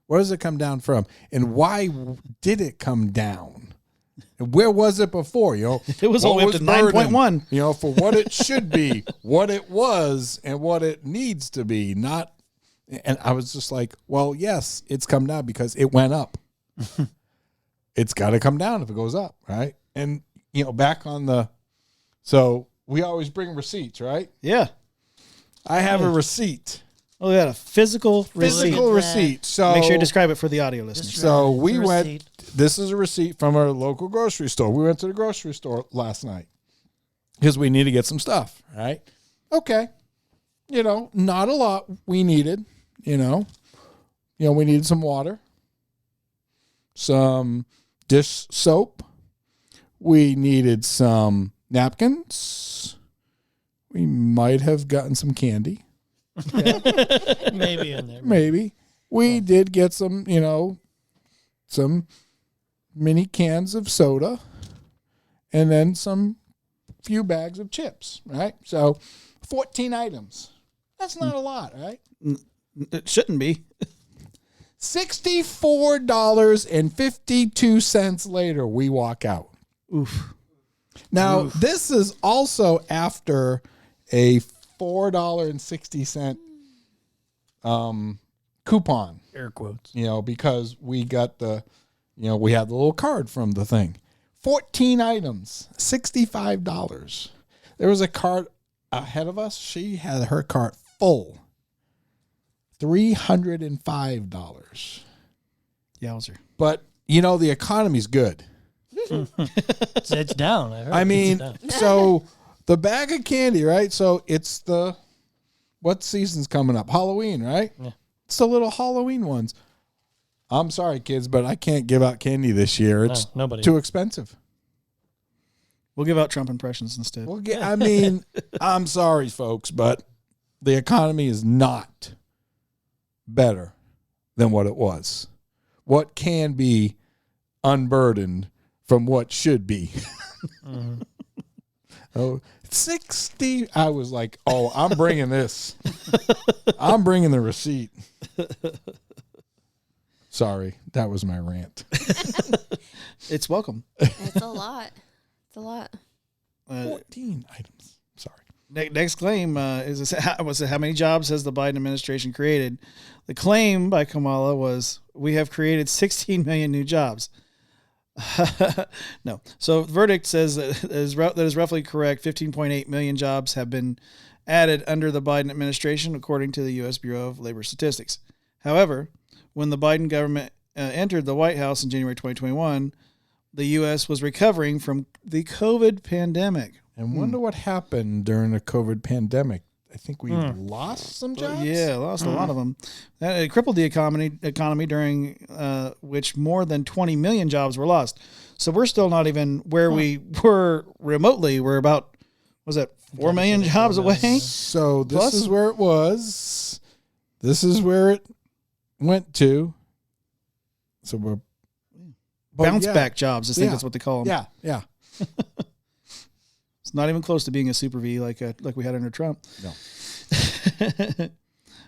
Where does it come down from? And why did it come down? And where was it before? It was all the way up to 9.1. For what it should be, what it was, and what it needs to be. Not, and I was just like, well, yes, it's come down because it went up. It's got to come down if it goes up, right? And back on so we always bring receipts, right? Yeah. I have a receipt. Oh, yeah, a physical receipt. So make sure you describe it for the audio listeners. So we went. This is a receipt from our local grocery store. We went to the grocery store last night because we need to get some stuff. Right? Okay. Not a lot we needed. We needed some water, some dish soap. We needed some napkins. We might have gotten some candy. Maybe in there. Maybe. We did get some, some mini cans of soda and then some few bags of chips, right? So 14 items. That's not a lot, right? It shouldn't be. $64.52 later, we walk out. Oof. Now, this is also after a $4.60 coupon. Air quotes. Because we got we had the little card from the thing. 14 items, $65. There was a cart ahead of us. She had her cart full. $305. Yowzer. But, the economy's good. It's down. I mean, so the bag of candy, right? So it's what season's coming up? Halloween, right? Yeah. It's the little Halloween ones. I'm sorry, kids, but I can't give out candy this year. It's nobody. too expensive. We'll give out Trump impressions instead. I'm sorry, folks, but the economy is not better than what it was. What can be unburdened from what should be. Mm-hmm. Oh, 60. I was like, I'm bringing this. I'm bringing the receipt. Sorry, that was my rant. It's welcome. It's a lot. It's a lot. 14 items. Sorry. Next claim is how many jobs has the Biden administration created? The claim by Kamala was, we have created 16 million new jobs. No. So the verdict says that is roughly correct. 15.8 million jobs have been added under the Biden administration, according to the U.S. Bureau of Labor Statistics. However, when the Biden government entered the White House in January 2021, the U.S. was recovering from the COVID pandemic. And wonder what happened during the COVID pandemic. I think we lost some jobs. Yeah, lost a lot of them. It crippled the economy during which more than 20 million jobs were lost. So we're still not even where we were remotely. We're about, 4 million jobs away? So this is where it was. This is where it went to. So we're bounce back jobs. I think that's what they call them. Yeah. It's not even close to being a super V like we had under Trump. No.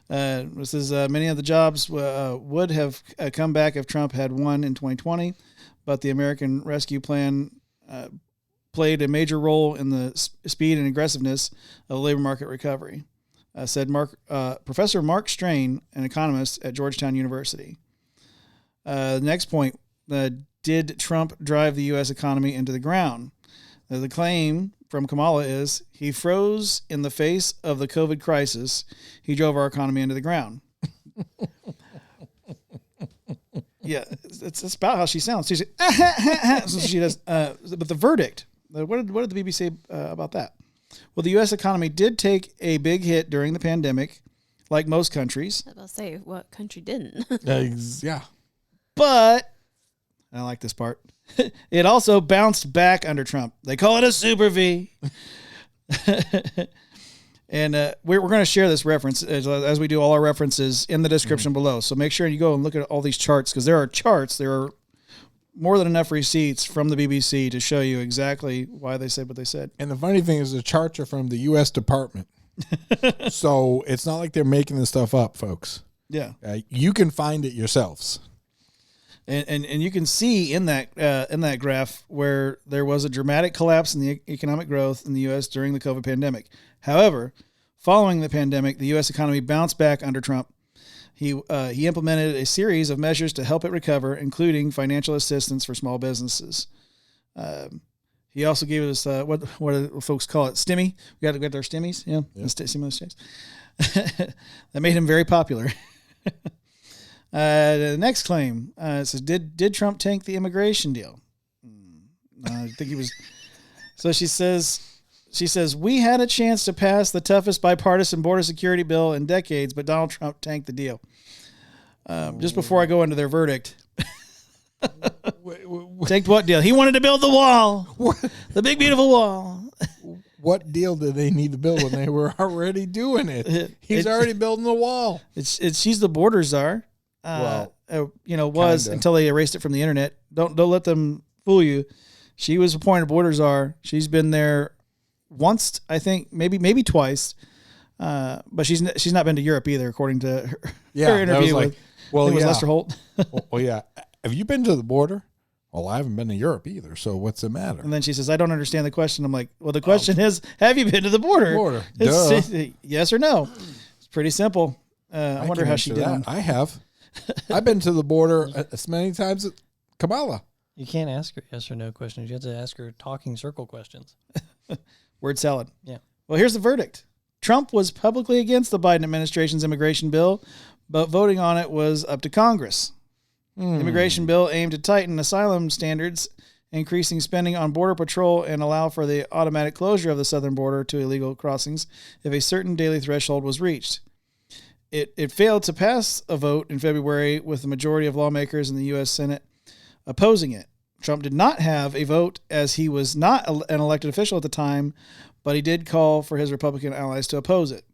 This is many of the jobs would have come back if Trump had won in 2020, but the American Rescue Plan played a major role in the speed and aggressiveness of the labor market recovery, said Professor Mark Strain, an economist at Georgetown University. The next point, did Trump drive the U.S. economy into the ground? The claim from Kamala is he froze in the face of the COVID crisis. He drove our economy into the ground. Yeah, it's about how she sounds. She's so she does. But the verdict. What did the BBC say about that? Well, the U.S. economy did take a big hit during the pandemic, like most countries. I'll say what country didn't. Yeah. But I like this part. It also bounced back under Trump. They call it a super V. And we're going to share this reference as we do all our references in the description below. So make sure you go and look at all these charts, because there are charts. There are more than enough receipts from the BBC to show you exactly why they said what they said. And the funny thing is the charts are from the U.S. Department. So it's not like they're making this stuff up, folks. Yeah. You can find it yourselves. And you can see in that graph where there was a dramatic collapse in the economic growth in the U.S. during the COVID pandemic. However, following the pandemic, the U.S. economy bounced back under Trump. He implemented a series of measures to help it recover, including financial assistance for small businesses. He also gave us what do folks call it? Stimmy. We got to get our stimmies. Yeah. Stimulus checks. That made him very popular. The next claim says, did Trump tank the immigration deal? I think he was. So she says, we had a chance to pass the toughest bipartisan border security bill in decades, but Donald Trump tanked the deal. Just before I go into their verdict. Tanked what deal? He wanted to build the wall. The big, beautiful wall. What deal did they need to build when they were already doing it? He's already building the wall. She's the border czar. Was kinda. until they erased it from the internet. Don't let them fool you. She was appointed border czar. She's been there once, I think, maybe twice. But she's not been to Europe either, according to her interview with Lester Holt. Well, yeah. Have you been to the border? Well, I haven't been to Europe either. So what's the matter? And then she says, I don't understand the question. I'm like, well, the question is, have you been to the border? It's yes or no. It's pretty simple. I wonder how she did. I have. I've been to the border as many times as Kamala. You can't ask her yes or no questions. You have to ask her talking circle questions. Word salad. Yeah. Well, here's the verdict. Trump was publicly against the Biden administration's immigration bill, but voting on it was up to Congress. The immigration bill aimed to tighten asylum standards, increasing spending on border patrol, and allow for the automatic closure of the southern border to illegal crossings if a certain daily threshold was reached. It failed to pass a vote in February, with the majority of lawmakers in the U.S. Senate opposing it. Trump did not have a vote, as he was not an elected official at the time, but he did call for his Republican allies to oppose it.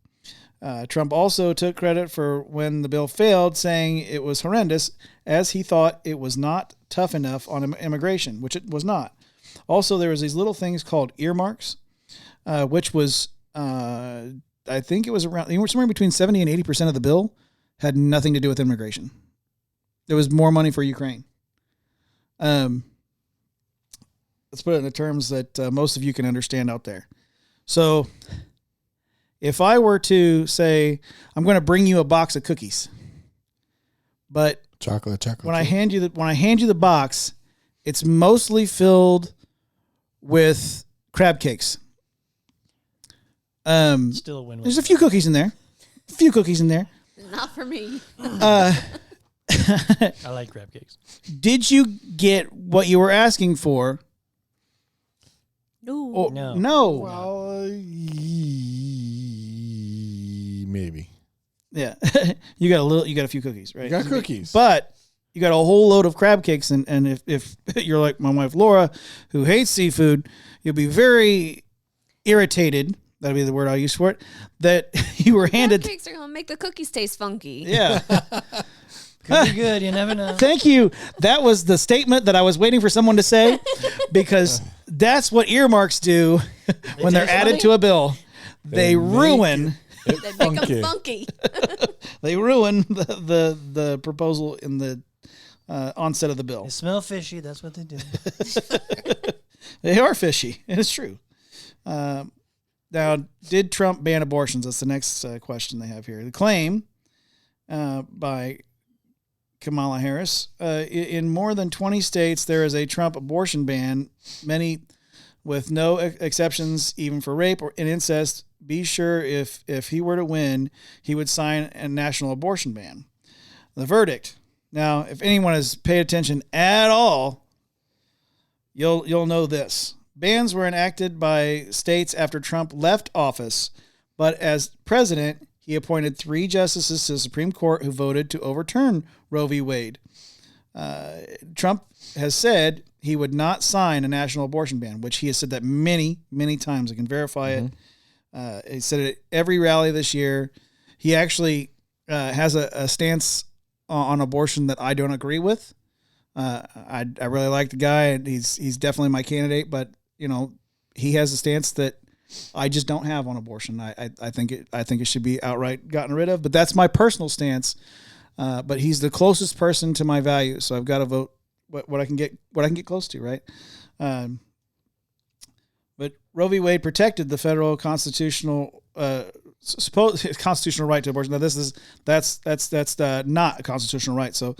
Trump also took credit for when the bill failed, saying it was horrendous, as he thought it was not tough enough on immigration, which it was not. Also, there was these little things called earmarks, which was, I think it was around somewhere between 70 and 80% of the bill had nothing to do with immigration. There was more money for Ukraine. Let's put it in the terms that most of you can understand out there. So if I were to say, I'm going to bring you a box of cookies, but Chocolate. when I hand you the box, it's mostly filled with crab cakes. Still a win-win. There's a few cookies in there. Not for me. I like crab cakes. Did you get what you were asking for? No. Or, No. No. Well, maybe. Yeah. You got a few cookies, right? You got cookies. But you got a whole load of crab cakes, and if you're like my wife Laura, who hates seafood, you'll be very irritated. That'd be the word I'll use for it. That you were handed. Crab cakes are gonna make the cookies taste funky. Yeah. Could be good. You never know. Thank you. That was the statement that I was waiting for someone to say, because that's what earmarks do when they're taste added funny? to a bill. They ruin. They make them funky. They ruin the proposal in the onset of the bill. They smell fishy. That's what they do. They are fishy, and it's true. Now, did Trump ban abortions? That's the next question they have here. The claim by Kamala Harris, in more than 20 states, there is a Trump abortion ban, many with no exceptions, even for rape or incest. Be sure if he were to win, he would sign a national abortion ban. The verdict. Now, if anyone has paid attention at all, you'll know this, bans were enacted by states after Trump left office, but as president, he appointed 3 justices to the Supreme Court who voted to overturn Roe v. Wade. Trump has said he would not sign a national abortion ban, which he has said that many, many times. I can verify it. He said it at every rally this year. He actually has a stance on abortion that I don't agree with. I really like the guy, and he's definitely my candidate. But he has a stance that I just don't have on abortion. I think it should be outright gotten rid of. But that's my personal stance. But he's the closest person to my values, so I've got to vote what I can get close to, right? But Roe v. Wade protected the federal constitutional constitutional right to abortion. Now that's not a constitutional right. So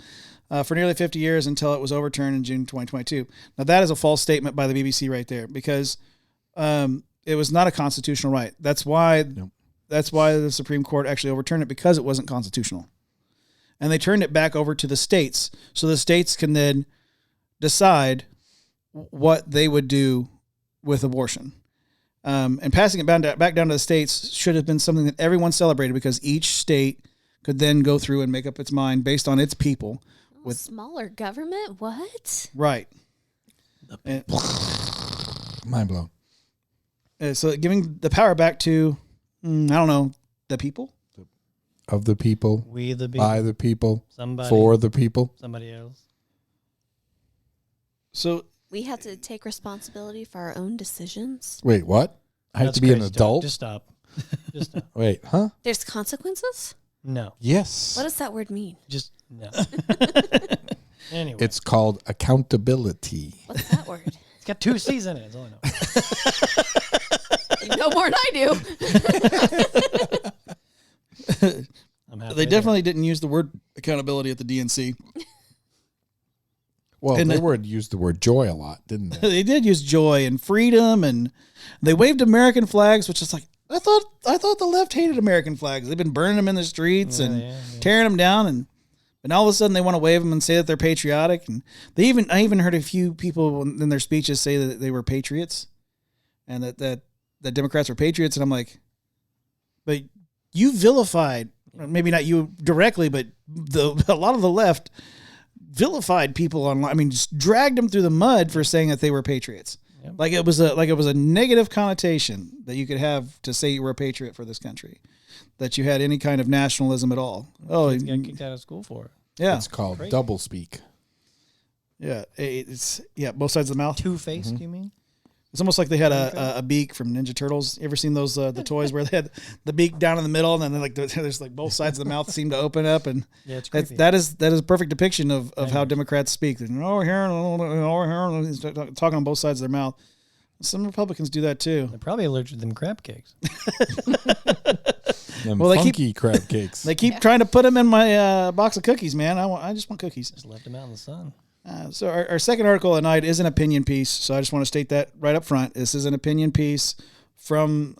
for nearly 50 years until it was overturned in June 2022. Now that is a false statement by the BBC right there, because it was not a constitutional right. That's why the Supreme Court actually overturned it, because it wasn't constitutional. And they turned it back over to the states, so the states can then decide what they would do with abortion. And passing it back down to the states should have been something that everyone celebrated, because each state could then go through and make up its mind based on its people. With smaller government? What? Right. Mind blown. So giving the power back to, the people? Of the people, we the people, by the people, somebody, for the people, somebody else. So we have to take responsibility for our own decisions. Wait, what? I have to be an adult? Just stop. Just stop. Wait, huh? There's consequences? No. Yes. What does that word mean? Just no. Anyway. It's called accountability. What's that word? It's got 2 C's in it. That's all I know. You know more than I do. They definitely didn't use the word accountability at the DNC. Well, they used the word joy a lot, didn't they? They did use joy and freedom, and they waved American flags, which is like, I thought the left hated American flags. They've been burning them in the streets and tearing them down, and all of a sudden they want to wave them and say that they're patriotic. And I even heard a few people in their speeches say that they were patriots, and that Democrats were patriots. And I'm like, but you vilified, maybe not you directly, but a lot of the left vilified people online. I mean, just dragged them through the mud for saying that they were patriots. Yep. Like it was a negative connotation that you could have to say you were a patriot for this country, that you had any kind of nationalism at all. Oh, you got kicked out of school for it. Yeah, it's called double speak. Yeah, it's both sides of the mouth. Two-faced, you mean? It's almost like they had a beak from Ninja Turtles. You ever seen those the toys where they had the beak down in the middle, and then there's both sides of the mouth seem to open up, and it's creepy. that is a perfect depiction of how Democrats speak. They're over here, talking on both sides of their mouth. Some Republicans do that too. They're probably allergic to them crab cakes. Funky crab cakes. They keep trying to put them in my box of cookies, man. I just want cookies. Just left them out in the sun. So our second article at night is an opinion piece. So I just want to state that right up front. This is an opinion piece from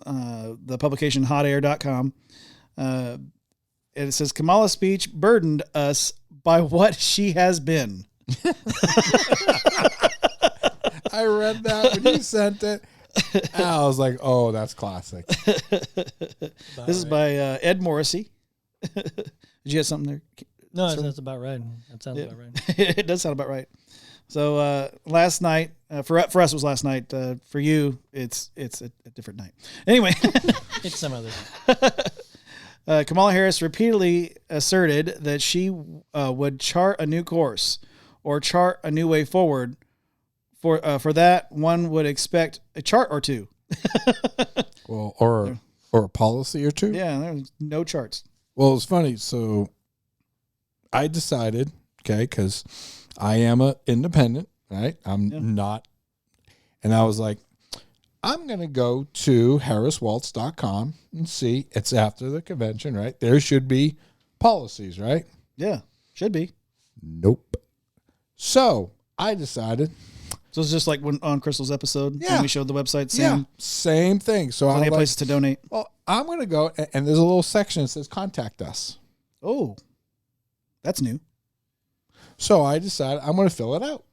the publication hotair.com. And it says, Kamala's speech burdened us by what she has been. I read that when you sent it. I was like, oh, that's classic. This is by Ed Morrissey. Did you have something there? No, that's about right. That sounds about right. It does sound about right. So last night, for us it was last night. For you, it's a different night. Anyway. It's some other thing. Kamala Harris repeatedly asserted that she would chart a new course or chart a new way forward. For that, one would expect a chart or two. Well, or a policy or two. Yeah, there's no charts. Well, it's funny. So I decided, because I am an independent, right? I'm not. And I was like, I'm going to go to harriswaltz.com and see. It's after the convention, right? There should be policies, right? Yeah, should be. Nope. So I decided. So it's just like when on Crystal's episode when we showed the website. Same thing. So plenty of places to donate. Well, I'm going to go, and there's a little section that says contact us. Oh, that's new. So I decided I'm going to fill it out.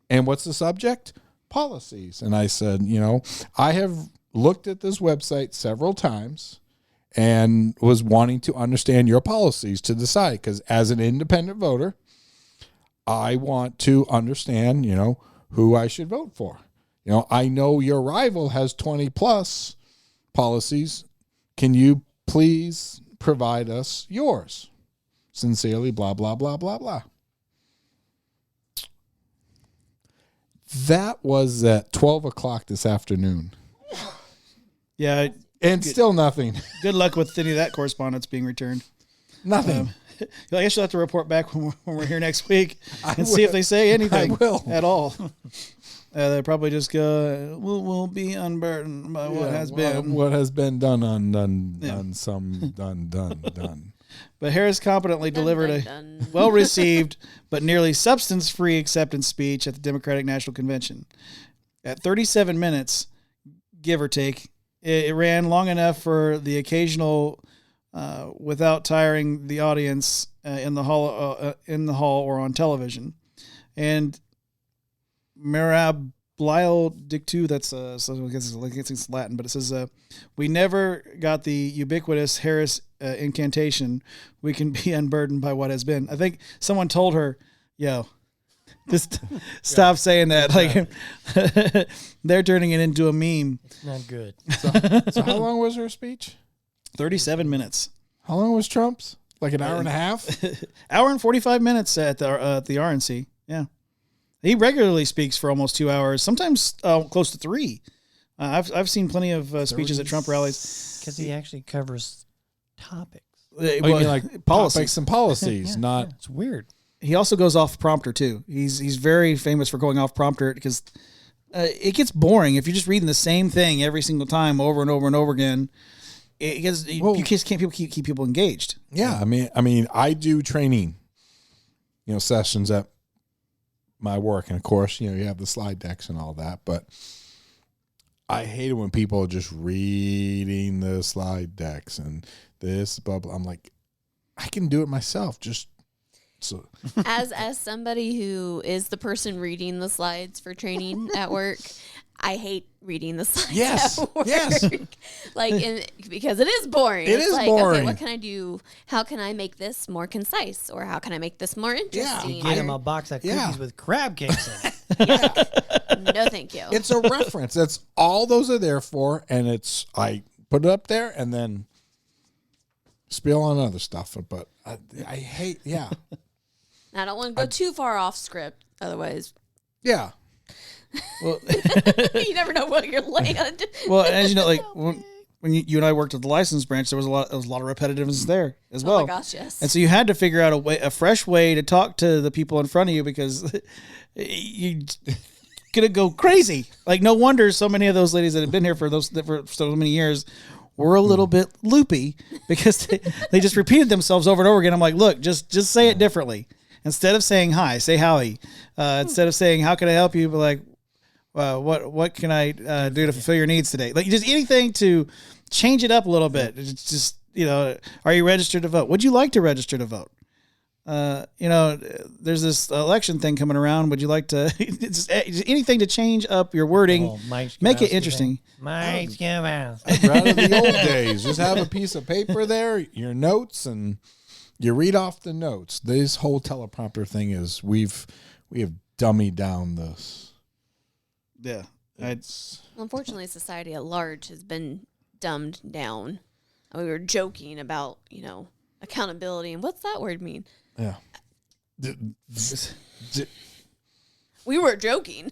And what's the subject? policies. And I said, I have looked at this website several times and was wanting to understand your policies to decide, because as an independent voter, I want to understand, who I should vote for. I know your rival has 20 plus policies. Can you please provide us yours? Sincerely, blah, blah, blah, blah, blah. That was at 12 o'clock this afternoon. Yeah. And still nothing. Good luck with any of that correspondence being returned. Nothing. I guess you'll have to report back when we're here next week and see if they say anything at all. They probably just go, we'll be unburdened by what has been. What has been done, undone, done, some done, done. But Harris competently delivered a well-received but nearly substance-free acceptance speech at the Democratic National Convention. At 37 minutes, give or take, it ran long enough for the occasional, without tiring the audience in the hall or on television. And Mirabilio Dictu, that's so I guess it's Latin, but it says, we never got the ubiquitous Harris incantation, we can be unburdened by what has been. I think someone told her, just stop saying that. Like, they're turning it into a meme. It's not good. So how long was her speech? 37 minutes. How long was Trump's? Like an hour and a half? Hour and 45 minutes at the RNC. Yeah. He regularly speaks for almost 2 hours, sometimes close to 3. I've seen plenty of speeches at Trump rallies. Because he actually covers topics. You mean like topics and policies, Yeah, not... it's weird. He also goes off prompter too. He's very famous for going off prompter because it gets boring if you're just reading the same thing every single time over and over and over again. It gets, you just can't keep people engaged. Yeah, I mean, I do training, sessions at my work, and of course, you have the slide decks and all that. But I hate it when people are just reading the slide decks and this blah blah. I'm like, I can do it myself. Just so as somebody who is the person reading the slides for training at work, I hate reading the slides at work. Yes. Because it is boring. It is boring. Okay, what can I do? How can I make this more concise? Or how can I make this more interesting? Get him a box of cookies with crab cakes in it. No, thank you. It's a reference. That's all those are there for. And I put it up there and then spill on other stuff. But I hate, I don't want to go too far off script. Otherwise, yeah. Well, you never know what you're land. Well, as you know, like when you and I worked at the license branch, there was a lot of repetitiveness there as well. Oh my gosh, yes. And so you had to figure out a fresh way to talk to the people in front of you because you gonna go crazy. Like, no wonder so many of those ladies that have been here for so many years were a little bit loopy because they just repeated themselves over and over again. I'm like, look, just say it differently. Instead of saying hi, say howdy. Instead of saying how can I help you, be like, what can I do to fulfill your needs today? Like, just anything to change it up a little bit. It's just, are you registered to vote? Would you like to register to vote? There's this election thing coming around. Would you like to just anything to change up your wording, make it interesting? I'd rather the old days. Just have a piece of paper there, your notes, and you read off the notes. This whole teleprompter thing is we have dummied down this. Yeah. Unfortunately, society at large has been dumbed down. We were joking about, accountability. And what's that word mean? Yeah. We were joking.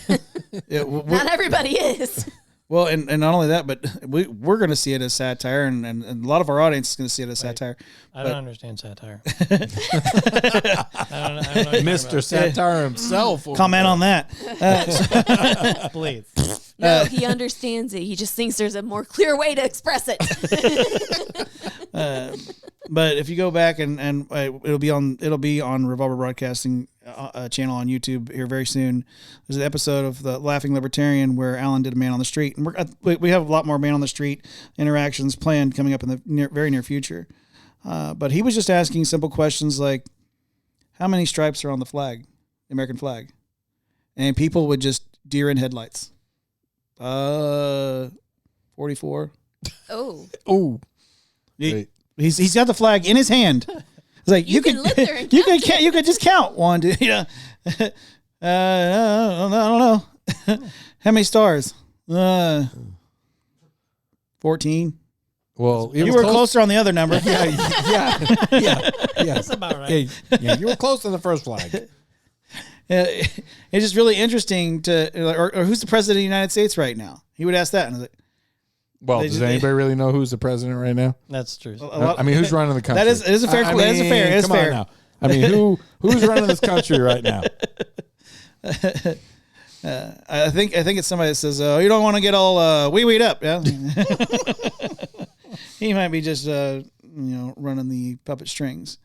Not everybody is. Well, and not only that, but we're going to see it as satire, and a lot of our audience is going to see it as satire. I don't understand satire. I don't know Mr. Satire himself. Comment on that. Please. No, he understands it. He just thinks there's a more clear way to express it. But if you go back and it'll be on Revolver Broadcasting channel on YouTube here very soon. There's an episode of the Laughing Libertarian where Alan did a Man on the Street, and we have a lot more Man on the Street interactions planned coming up in the very near future. But he was just asking simple questions like, how many stripes are on the flag, the American flag? And people would just deer in headlights? 44. Oh. Oh, He's got the flag in his hand. It's like You can live there and you count can you could just count 1, 2. Yeah. I don't know. How many stars? 14. well, You were closer on the other number. yeah. That's about right. Yeah, you were close to the first flag. It's just really interesting or who's the president of the United States right now? He would ask that. And I was like, Well, does anybody really know who's the president right now? That's true. I mean, who's running the country? That is a fair. That is fair. It is come fair. on now. I mean, who's running this country right now? I think it's somebody that says, "Oh, you don't want to get all wee-weed up." Yeah, he might be just running the puppet strings.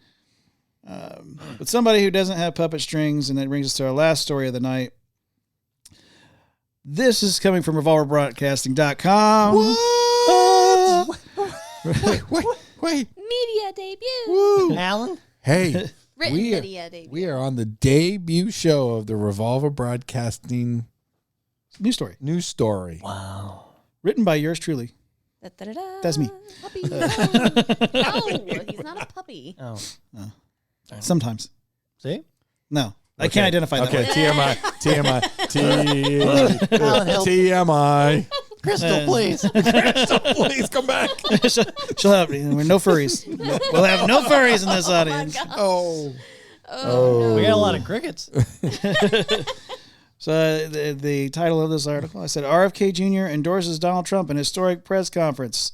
But somebody who doesn't have puppet strings, and that brings us to our last story of the night. This is coming from revolverbroadcasting.com. Wait. Media debut. Woo. Alan? Hey, Written media debut. we are on the debut show of the Revolver Broadcasting News story. news story. Wow. Written by yours truly. Da-da-da-da. That's me. Puppy. No, he's not a puppy. Oh. Sometimes. See? No. I can't identify that Okay, one. TMI. Alan, help. TMI. Crystal, please. Please come back. She'll have no furries. We'll have no furries in this audience. Oh. We got a lot of crickets. So the title of this article, I said, RFK Jr. endorses Donald Trump in historic press conference, !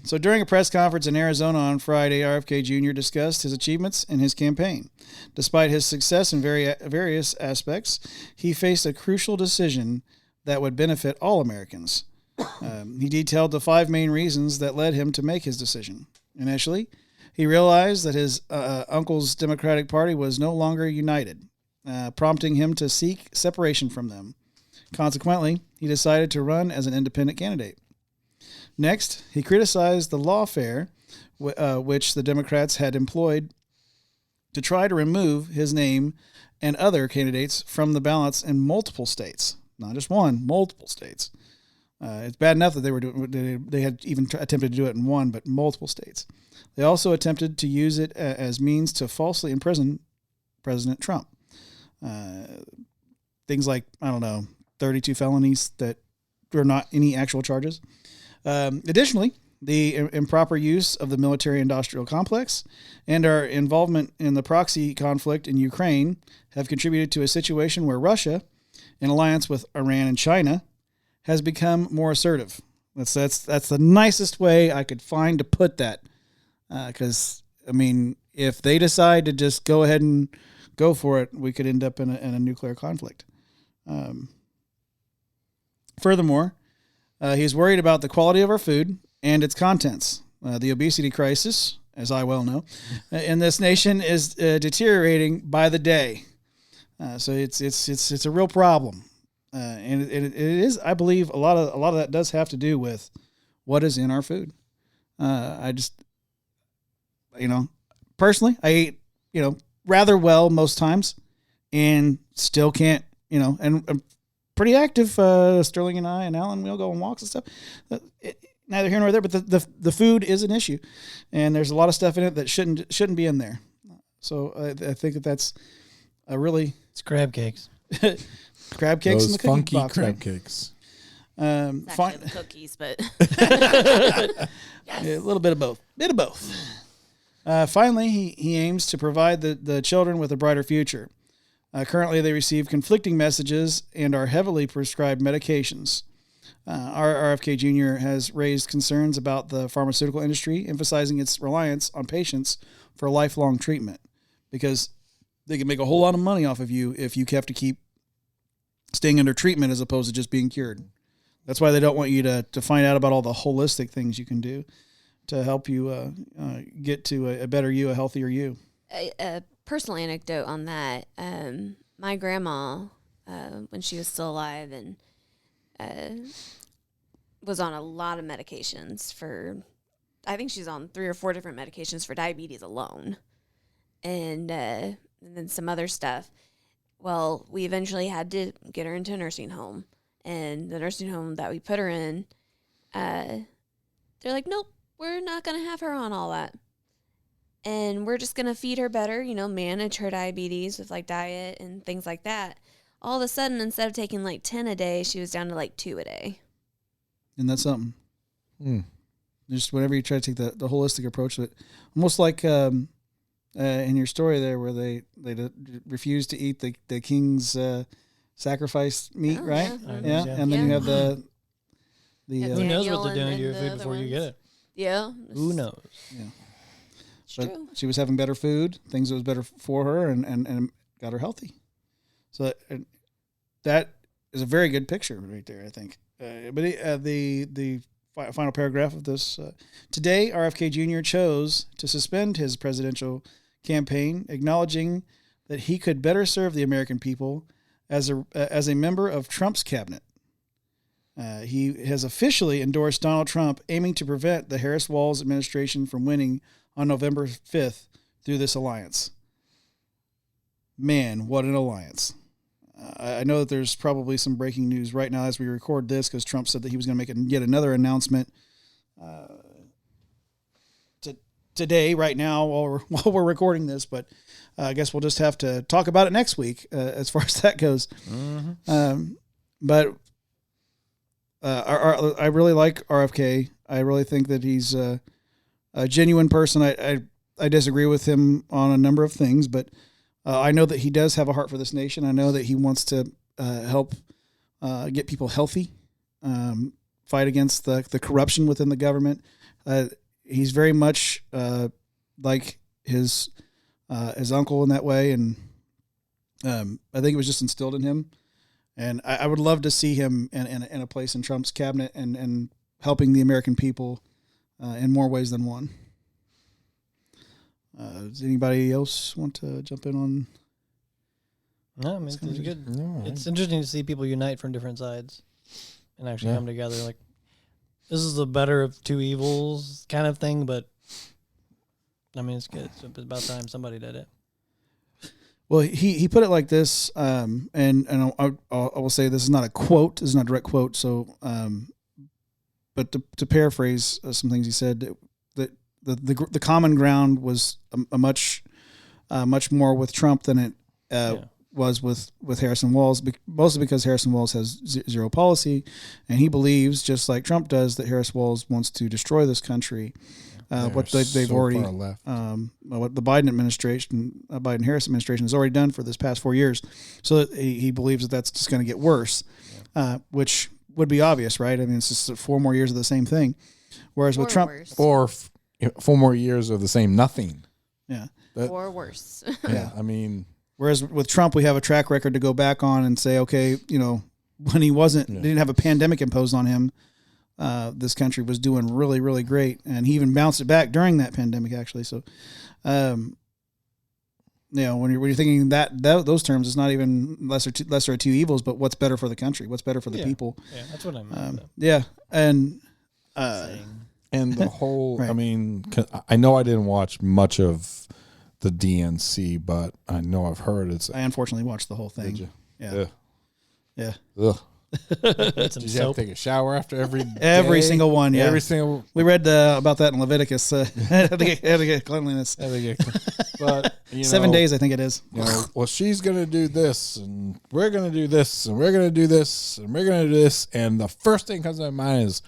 So during a press conference in Arizona on Friday, RFK Jr. discussed his achievements in his campaign. Despite his success in various aspects, he faced a crucial decision that would benefit all Americans. He detailed the 5 main reasons that led him to make his decision. Initially, he realized that his uncle's Democratic Party was no longer united, prompting him to seek separation from them. Consequently, he decided to run as an independent candidate. Next, he criticized the lawfare which the Democrats had employed to try to remove his name and other candidates from the ballots in multiple states. Not just one, multiple states. It's bad enough that they had even attempted to do it in one, but multiple states. They also attempted to use it as means to falsely imprison President Trump. Things like, 32 felonies that were not any actual charges. Additionally, the improper use of the military-industrial complex and our involvement in the proxy conflict in Ukraine have contributed to a situation where Russia, in alliance with Iran and China, has become more assertive. That's the nicest way I could find to put that. Because, if they decide to just go ahead and go for it, we could end up in a nuclear conflict. Furthermore, he's worried about the quality of our food and its contents. The obesity crisis, as I well know, in this nation is deteriorating by the day. So it's a real problem, and it is. I believe a lot of that does have to do with what is in our food. I just, personally, I eat, rather well most times, and still can't, and I'm pretty active. Sterling and I and Alan, we'll go on walks and stuff. Neither here nor there, but the food is an issue, and there's a lot of stuff in it that shouldn't be in there. So I think that's a really It's crab cakes. crab cakes in Those the cookie funky box, crab right? cakes. It's actually the cookies, but Yeah, a little bit of both. Finally, he aims to provide the children with a brighter future. Currently, they receive conflicting messages and are heavily prescribed medications. Our RFK Jr. has raised concerns about the pharmaceutical industry, emphasizing its reliance on patients for lifelong treatment, because they can make a whole lot of money off of you if you have to keep staying under treatment as opposed to just being cured. That's why they don't want you to find out about all the holistic things you can do to help you get to a better you, a healthier you. a personal anecdote on that. My grandma, when she was still alive, and was on a lot of medications for, I think she's on 3 or 4 different medications for diabetes alone, and then some other stuff. Well, we eventually had to get her into a nursing home. And the nursing home that we put her in, they're like, nope, we're not going to have her on all that. And we're just going to feed her better, manage her diabetes with like diet and things like that. All of a sudden, instead of taking like 10 a day, she was down to like 2 a day. And that's something. Just whenever you try to take the holistic approach to it, almost like in your story there where they refused to eat the king's sacrifice meat, right? Yeah. And then you have the who knows what they're Daniel doing and to your the food other before you ones. get it? Yeah. Who knows? yeah. It's But true. she was having better food, things that was better for her, and got her healthy. So that is a very good picture right there, I think. But the final paragraph of this: today, RFK Jr. chose to suspend his presidential campaign, acknowledging that he could better serve the American people as a member of Trump's cabinet. He has officially endorsed Donald Trump, aiming to prevent the Harris-Walz administration from winning on November 5th through this alliance. Man, what an alliance. I know that there's probably some breaking news right now as we record this because Trump said that he was going to make yet another announcement today, right now, while we're recording this. But I guess we'll just have to talk about it next week as far as that goes. Mm-hmm. But I really like RFK. I really think that he's a genuine person. I disagree with him on a number of things, but I know that he does have a heart for this nation. I know that he wants to help get people healthy, fight against the corruption within the government. He's very much like his uncle in that way, and I think it was just instilled in him. And I would love to see him in a place in Trump's cabinet and helping the American people in more ways than one. Does anybody else want to jump in on? No, I mean, it's good. No, it's interesting to see people unite from different sides and actually come together. Like, this is the better of two evils kind of thing, but I mean, it's good. It's about time somebody did it. Well, he put it like this, and I will say this is not a quote. This is not a direct quote. So, but to paraphrase some things he said, that the common ground was a much more with Trump than it was with Harrison Walz, mostly because Harrison Walz has zero policy, and he believes, just like Trump does, that Harrison Walz wants to destroy this country. What they've already, what the Biden administration, Biden-Harris administration has already done for this past 4 years. So that he believes that that's just going to get worse, which would be obvious, right? I mean, it's just 4 more years of the same thing. Whereas with Trump, worse. 4 more years of the same nothing. Yeah. Or worse. Yeah. I mean, whereas with Trump, we have a track record to go back on and say, okay, when he didn't have a pandemic imposed on him, this country was doing really, really great, and he even bounced it back during that pandemic, actually. So, when you're thinking that those terms, it's not even lesser of two evils, but what's better for the country, what's better for the people. Yeah, that's what I meant. and the whole. Right. I mean, I know I didn't watch much of the DNC, but I know I've heard it's. I unfortunately watched the whole thing. Did you? Yeah. Yeah. Ugh. Did Did you have to take a shower after every single one? Yeah, every single. We read about that in Leviticus. Had to get cleanliness. But 7 days, I think it is. Well, she's gonna do this, and we're gonna do this, and we're gonna do this, and we're gonna do this, and the first thing that comes to my mind is,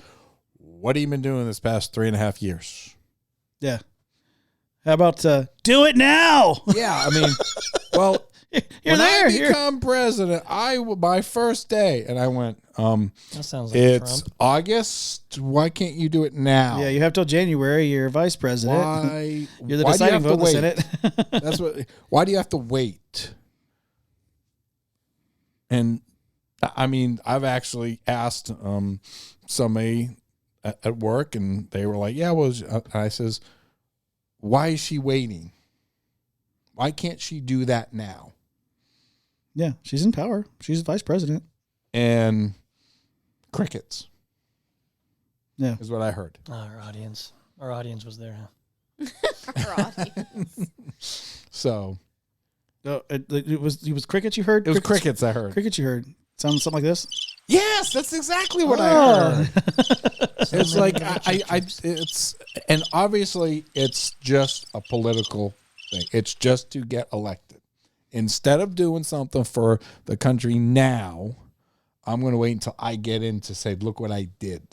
what have you been doing this past 3.5 years? Yeah. How about do it now? Yeah, I mean, well. You're when there. I become president, my first day, and I went, that sounds like it's Trump. August. Why can't you do it now? Yeah, you have till January. You're vice president. Why? You're the why do you deciding have vote in the to Senate. That's what. Why do you have to wait? And I mean, I've actually asked somebody at work, and they were like, "Yeah, well," I says, "Why is she waiting? Why can't she do that now?" Yeah, she's in power. She's vice president. And crickets. Yeah, is what I heard. Our audience was there. Huh? Our audience. So, It was crickets you heard? It was crickets I heard. Crickets you heard. Sounds something like this? Yes, that's exactly what I heard. It's like it's and obviously it's just a political thing. It's just to get elected. Instead of doing something for the country now, I'm going to wait until I get in to say, look what I did.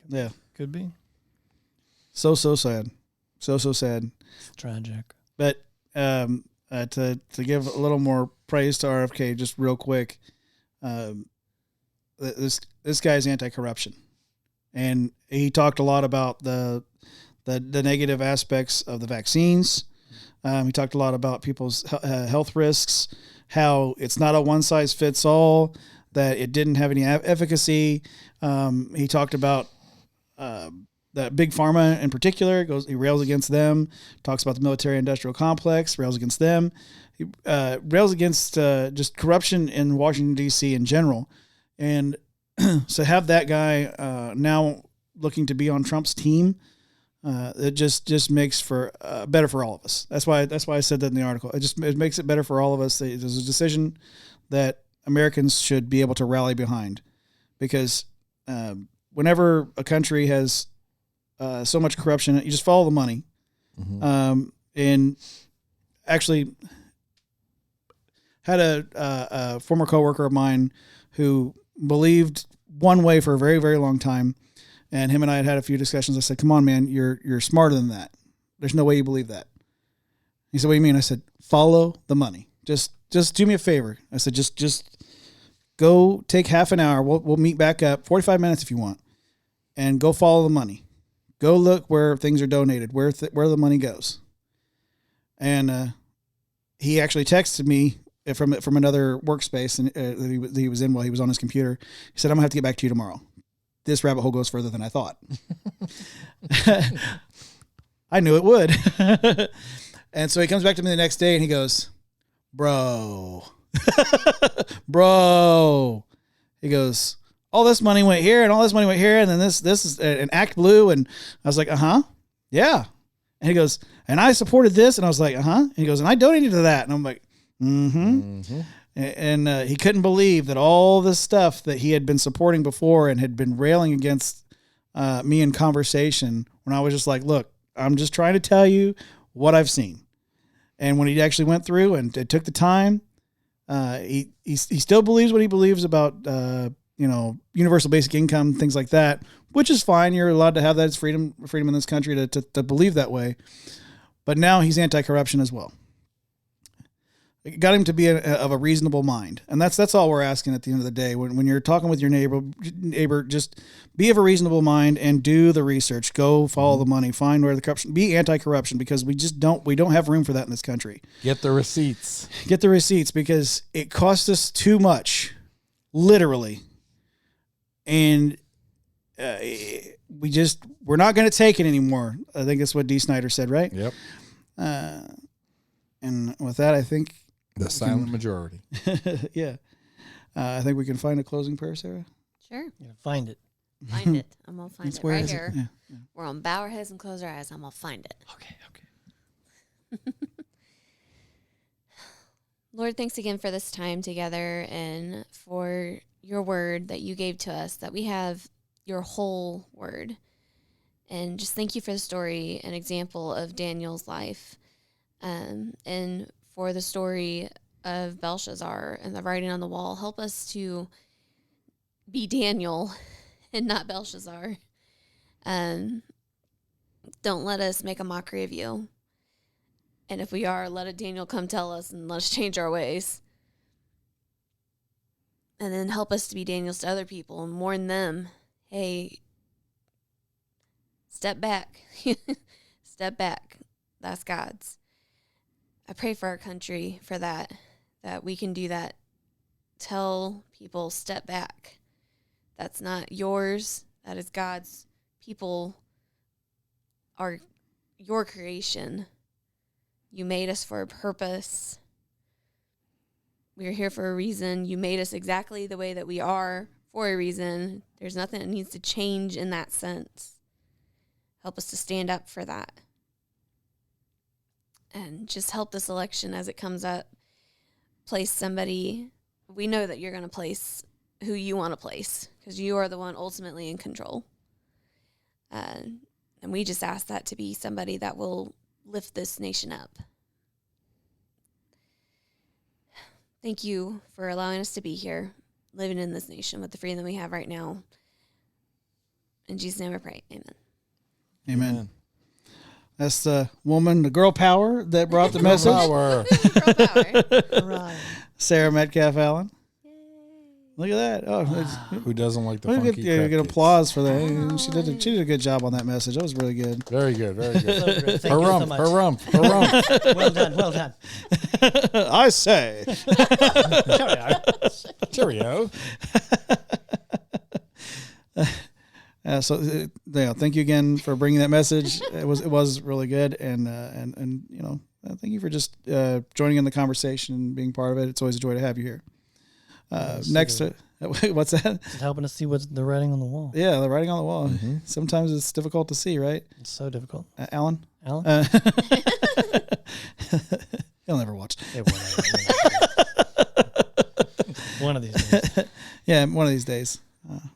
Yeah. Could be. So sad. So sad. It's tragic. But to give a little more praise to RFK, just real quick, this guy's anti-corruption, and he talked a lot about the negative aspects of the vaccines. He talked a lot about people's health risks, how it's not a one-size-fits-all, that it didn't have any efficacy. He talked about that big pharma in particular. He rails against them, talks about the military-industrial complex, rails against them. He rails against just corruption in Washington, D.C. in general. And so have that guy now looking to be on Trump's team, it just makes for better for all of us. That's why I said that in the article. It makes it better for all of us. There's a decision that Americans should be able to rally behind, because whenever a country has so much corruption, you just follow the money. Mm-hmm. And actually had a former coworker of mine who believed one way for a very, very long time. And him and I had a few discussions. I said, come on, man, you're smarter than that. There's no way you believe that. He said, what do you mean? I said, follow the money. Just do me a favor. I said, just go take half an hour. We'll meet back up, 45 minutes if you want, and go follow the money. Go look where things are donated, where the money goes. And he actually texted me from another workspace and that he was in while he was on his computer. He said, I'm gonna have to get back to you tomorrow. This rabbit hole goes further than I thought. I knew it would. And so he comes back to me the next day and he goes, bro, he goes, all this money went here and all this money went here. And then this is an Act Blue. And I was like, yeah. And he goes, and I supported this. And I was like, And he goes, and I donated to that. And I'm like, mm-hmm. And he couldn't believe that all this stuff that he had been supporting before and had been railing against me in conversation, when I was just like, look, I'm just trying to tell you what I've seen. And when he actually went through and took the time, he still believes what he believes about, universal basic income, things like that, which is fine. You're allowed to have that. It's freedom in this country to believe that way. But now he's anti-corruption as well. It got him to be of a reasonable mind. And that's all we're asking at the end of the day. When you're talking with your neighbor, just be of a reasonable mind and do the research. Go follow the money. Find where the corruption. Be anti-corruption, because we don't have room for that in this country. Get the receipts. Because it costs us too much, literally. And we're not going to take it anymore. I think that's what D. Snyder said, right? Yep. And with that, I think the silent majority. Yeah. I think we can find a closing prayer, Sarah. Sure. Yeah, find it. Find it. I'm going to find it right here. Yeah. We're on bow our heads and close our eyes. I'm going to find it. Okay. Lord, thanks again for this time together and for your word that you gave to us, that we have your whole word. And just thank you for the story and example of Daniel's life. And for the story of Belshazzar and the writing on the wall. Help us to be Daniel and not Belshazzar. Don't let us make a mockery of you. And if we are, let a Daniel come tell us and let us change our ways. And then help us to be Daniels to other people and warn them, hey, step back. Step back. That's God's. I pray for our country for that we can do that. Tell people, step back. That's not yours. That is God's. People are your creation. You made us for a purpose. We are here for a reason. You made us exactly the way that we are for a reason. There's nothing that needs to change in that sense. Help us to stand up for that. and just help this election as it comes up. Place somebody. We know that you're going to place who you want to place because you are the one ultimately in control. And we just ask that to be somebody that will lift this nation up. Thank you for allowing us to be here, living in this nation with the freedom we have right now. In Jesus' name I pray. Amen. Amen. That's the woman, the girl power that brought the message. Power. Girl power. Right. Sarah Metcalf Allen. Look at that. Oh, Who doesn't like the we funky get crap applause for that. She did a good job on that message. That was really good. Very good, very good. So great. Thank Her you rump, so much. her rump, her rump. Well done. Well done. I say. Cheerio. Thank you again for bringing that message. It was really good, and thank you for just joining in the conversation and being part of it. It's always a joy to have you here. Next, what's that? It's helping us see what's the writing on the wall. Yeah, the writing on the wall. Mm-hmm. Sometimes it's difficult to see, right? It's so difficult. Alan? Alan? He'll never watch. Yeah, one of these days. Yeah, one of these days.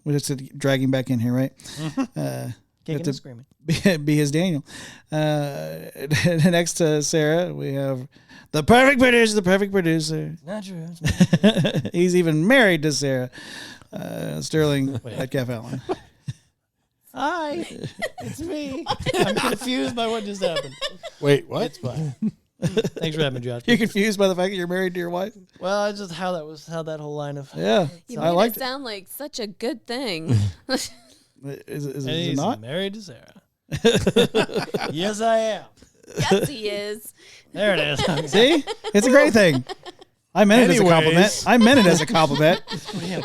We just have to drag him back in here, right? Kicking to and screaming. be his Daniel. Next to Sarah, we have the perfect producer. Not true. He's even married to Sarah. Sterling Metcalf Allen. Hi, it's me. I'm confused by what just happened. Wait, what? It's fine. Thanks for having me, Josh. You're confused by the fact that you're married to your wife? Well, I just how that whole line of Yeah. You I made liked it sound like such a good thing. Is it he's not? married to Sarah. Yes, I am. Yes, he is. There it is. See? It's a great thing. I meant it as a compliment. I meant it as a compliment.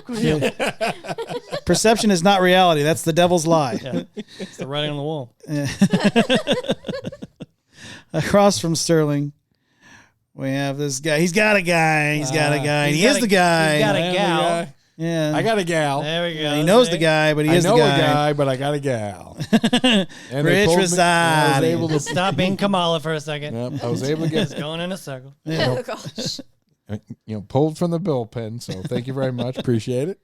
Good deal. Perception is not reality. That's the devil's lie. Yeah. It's the writing on the wall. Across from Sterling, we have this guy. He's got a guy. He's got a guy. And he is the guy. He's got a gal. Yeah. I got a gal. There we go. He knows the guy, but he I is know the a guy. guy, but I got a gal. And they Rich pulled me- I was Rosati. able to. Stop being Kamala for a second. Yep, I was able to get It's going in a circle. Oh, gosh. pulled from the bullpen. So thank you very much. Appreciate it.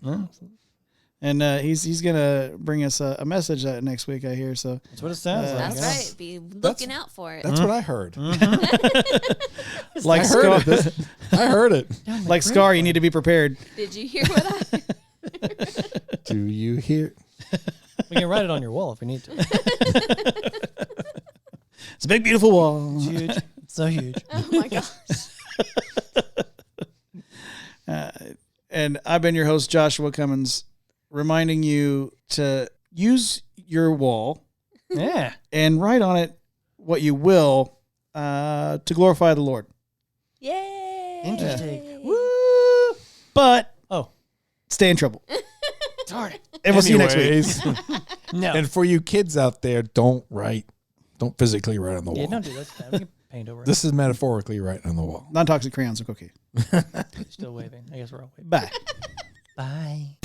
And he's gonna bring us a message next week, I hear. So That's what it sounds like. That's yeah. right. Be looking out for it. That's what I heard. like I Scar, heard it. I heard it. like Scar, you need to be prepared. Did you hear what I Do you hear? We can write it on your wall if we need to. It's a big, beautiful wall. It's huge. It's so huge. Oh, my gosh. And I've been your host, Joshua Cummins, reminding you to use your wall Yeah. and write on it what you will to glorify the Lord. Yay. Interesting. Woo! But Oh, stay in trouble. darn it. And we'll see you next week. Anyways, No. and for you kids out there, don't physically write on the wall. Yeah, don't do that. It's bad. We can paint over it. This is metaphorically writing on the wall. Non-toxic crayons are cookie. Still waving. I guess we're all waving. Bye. Bye.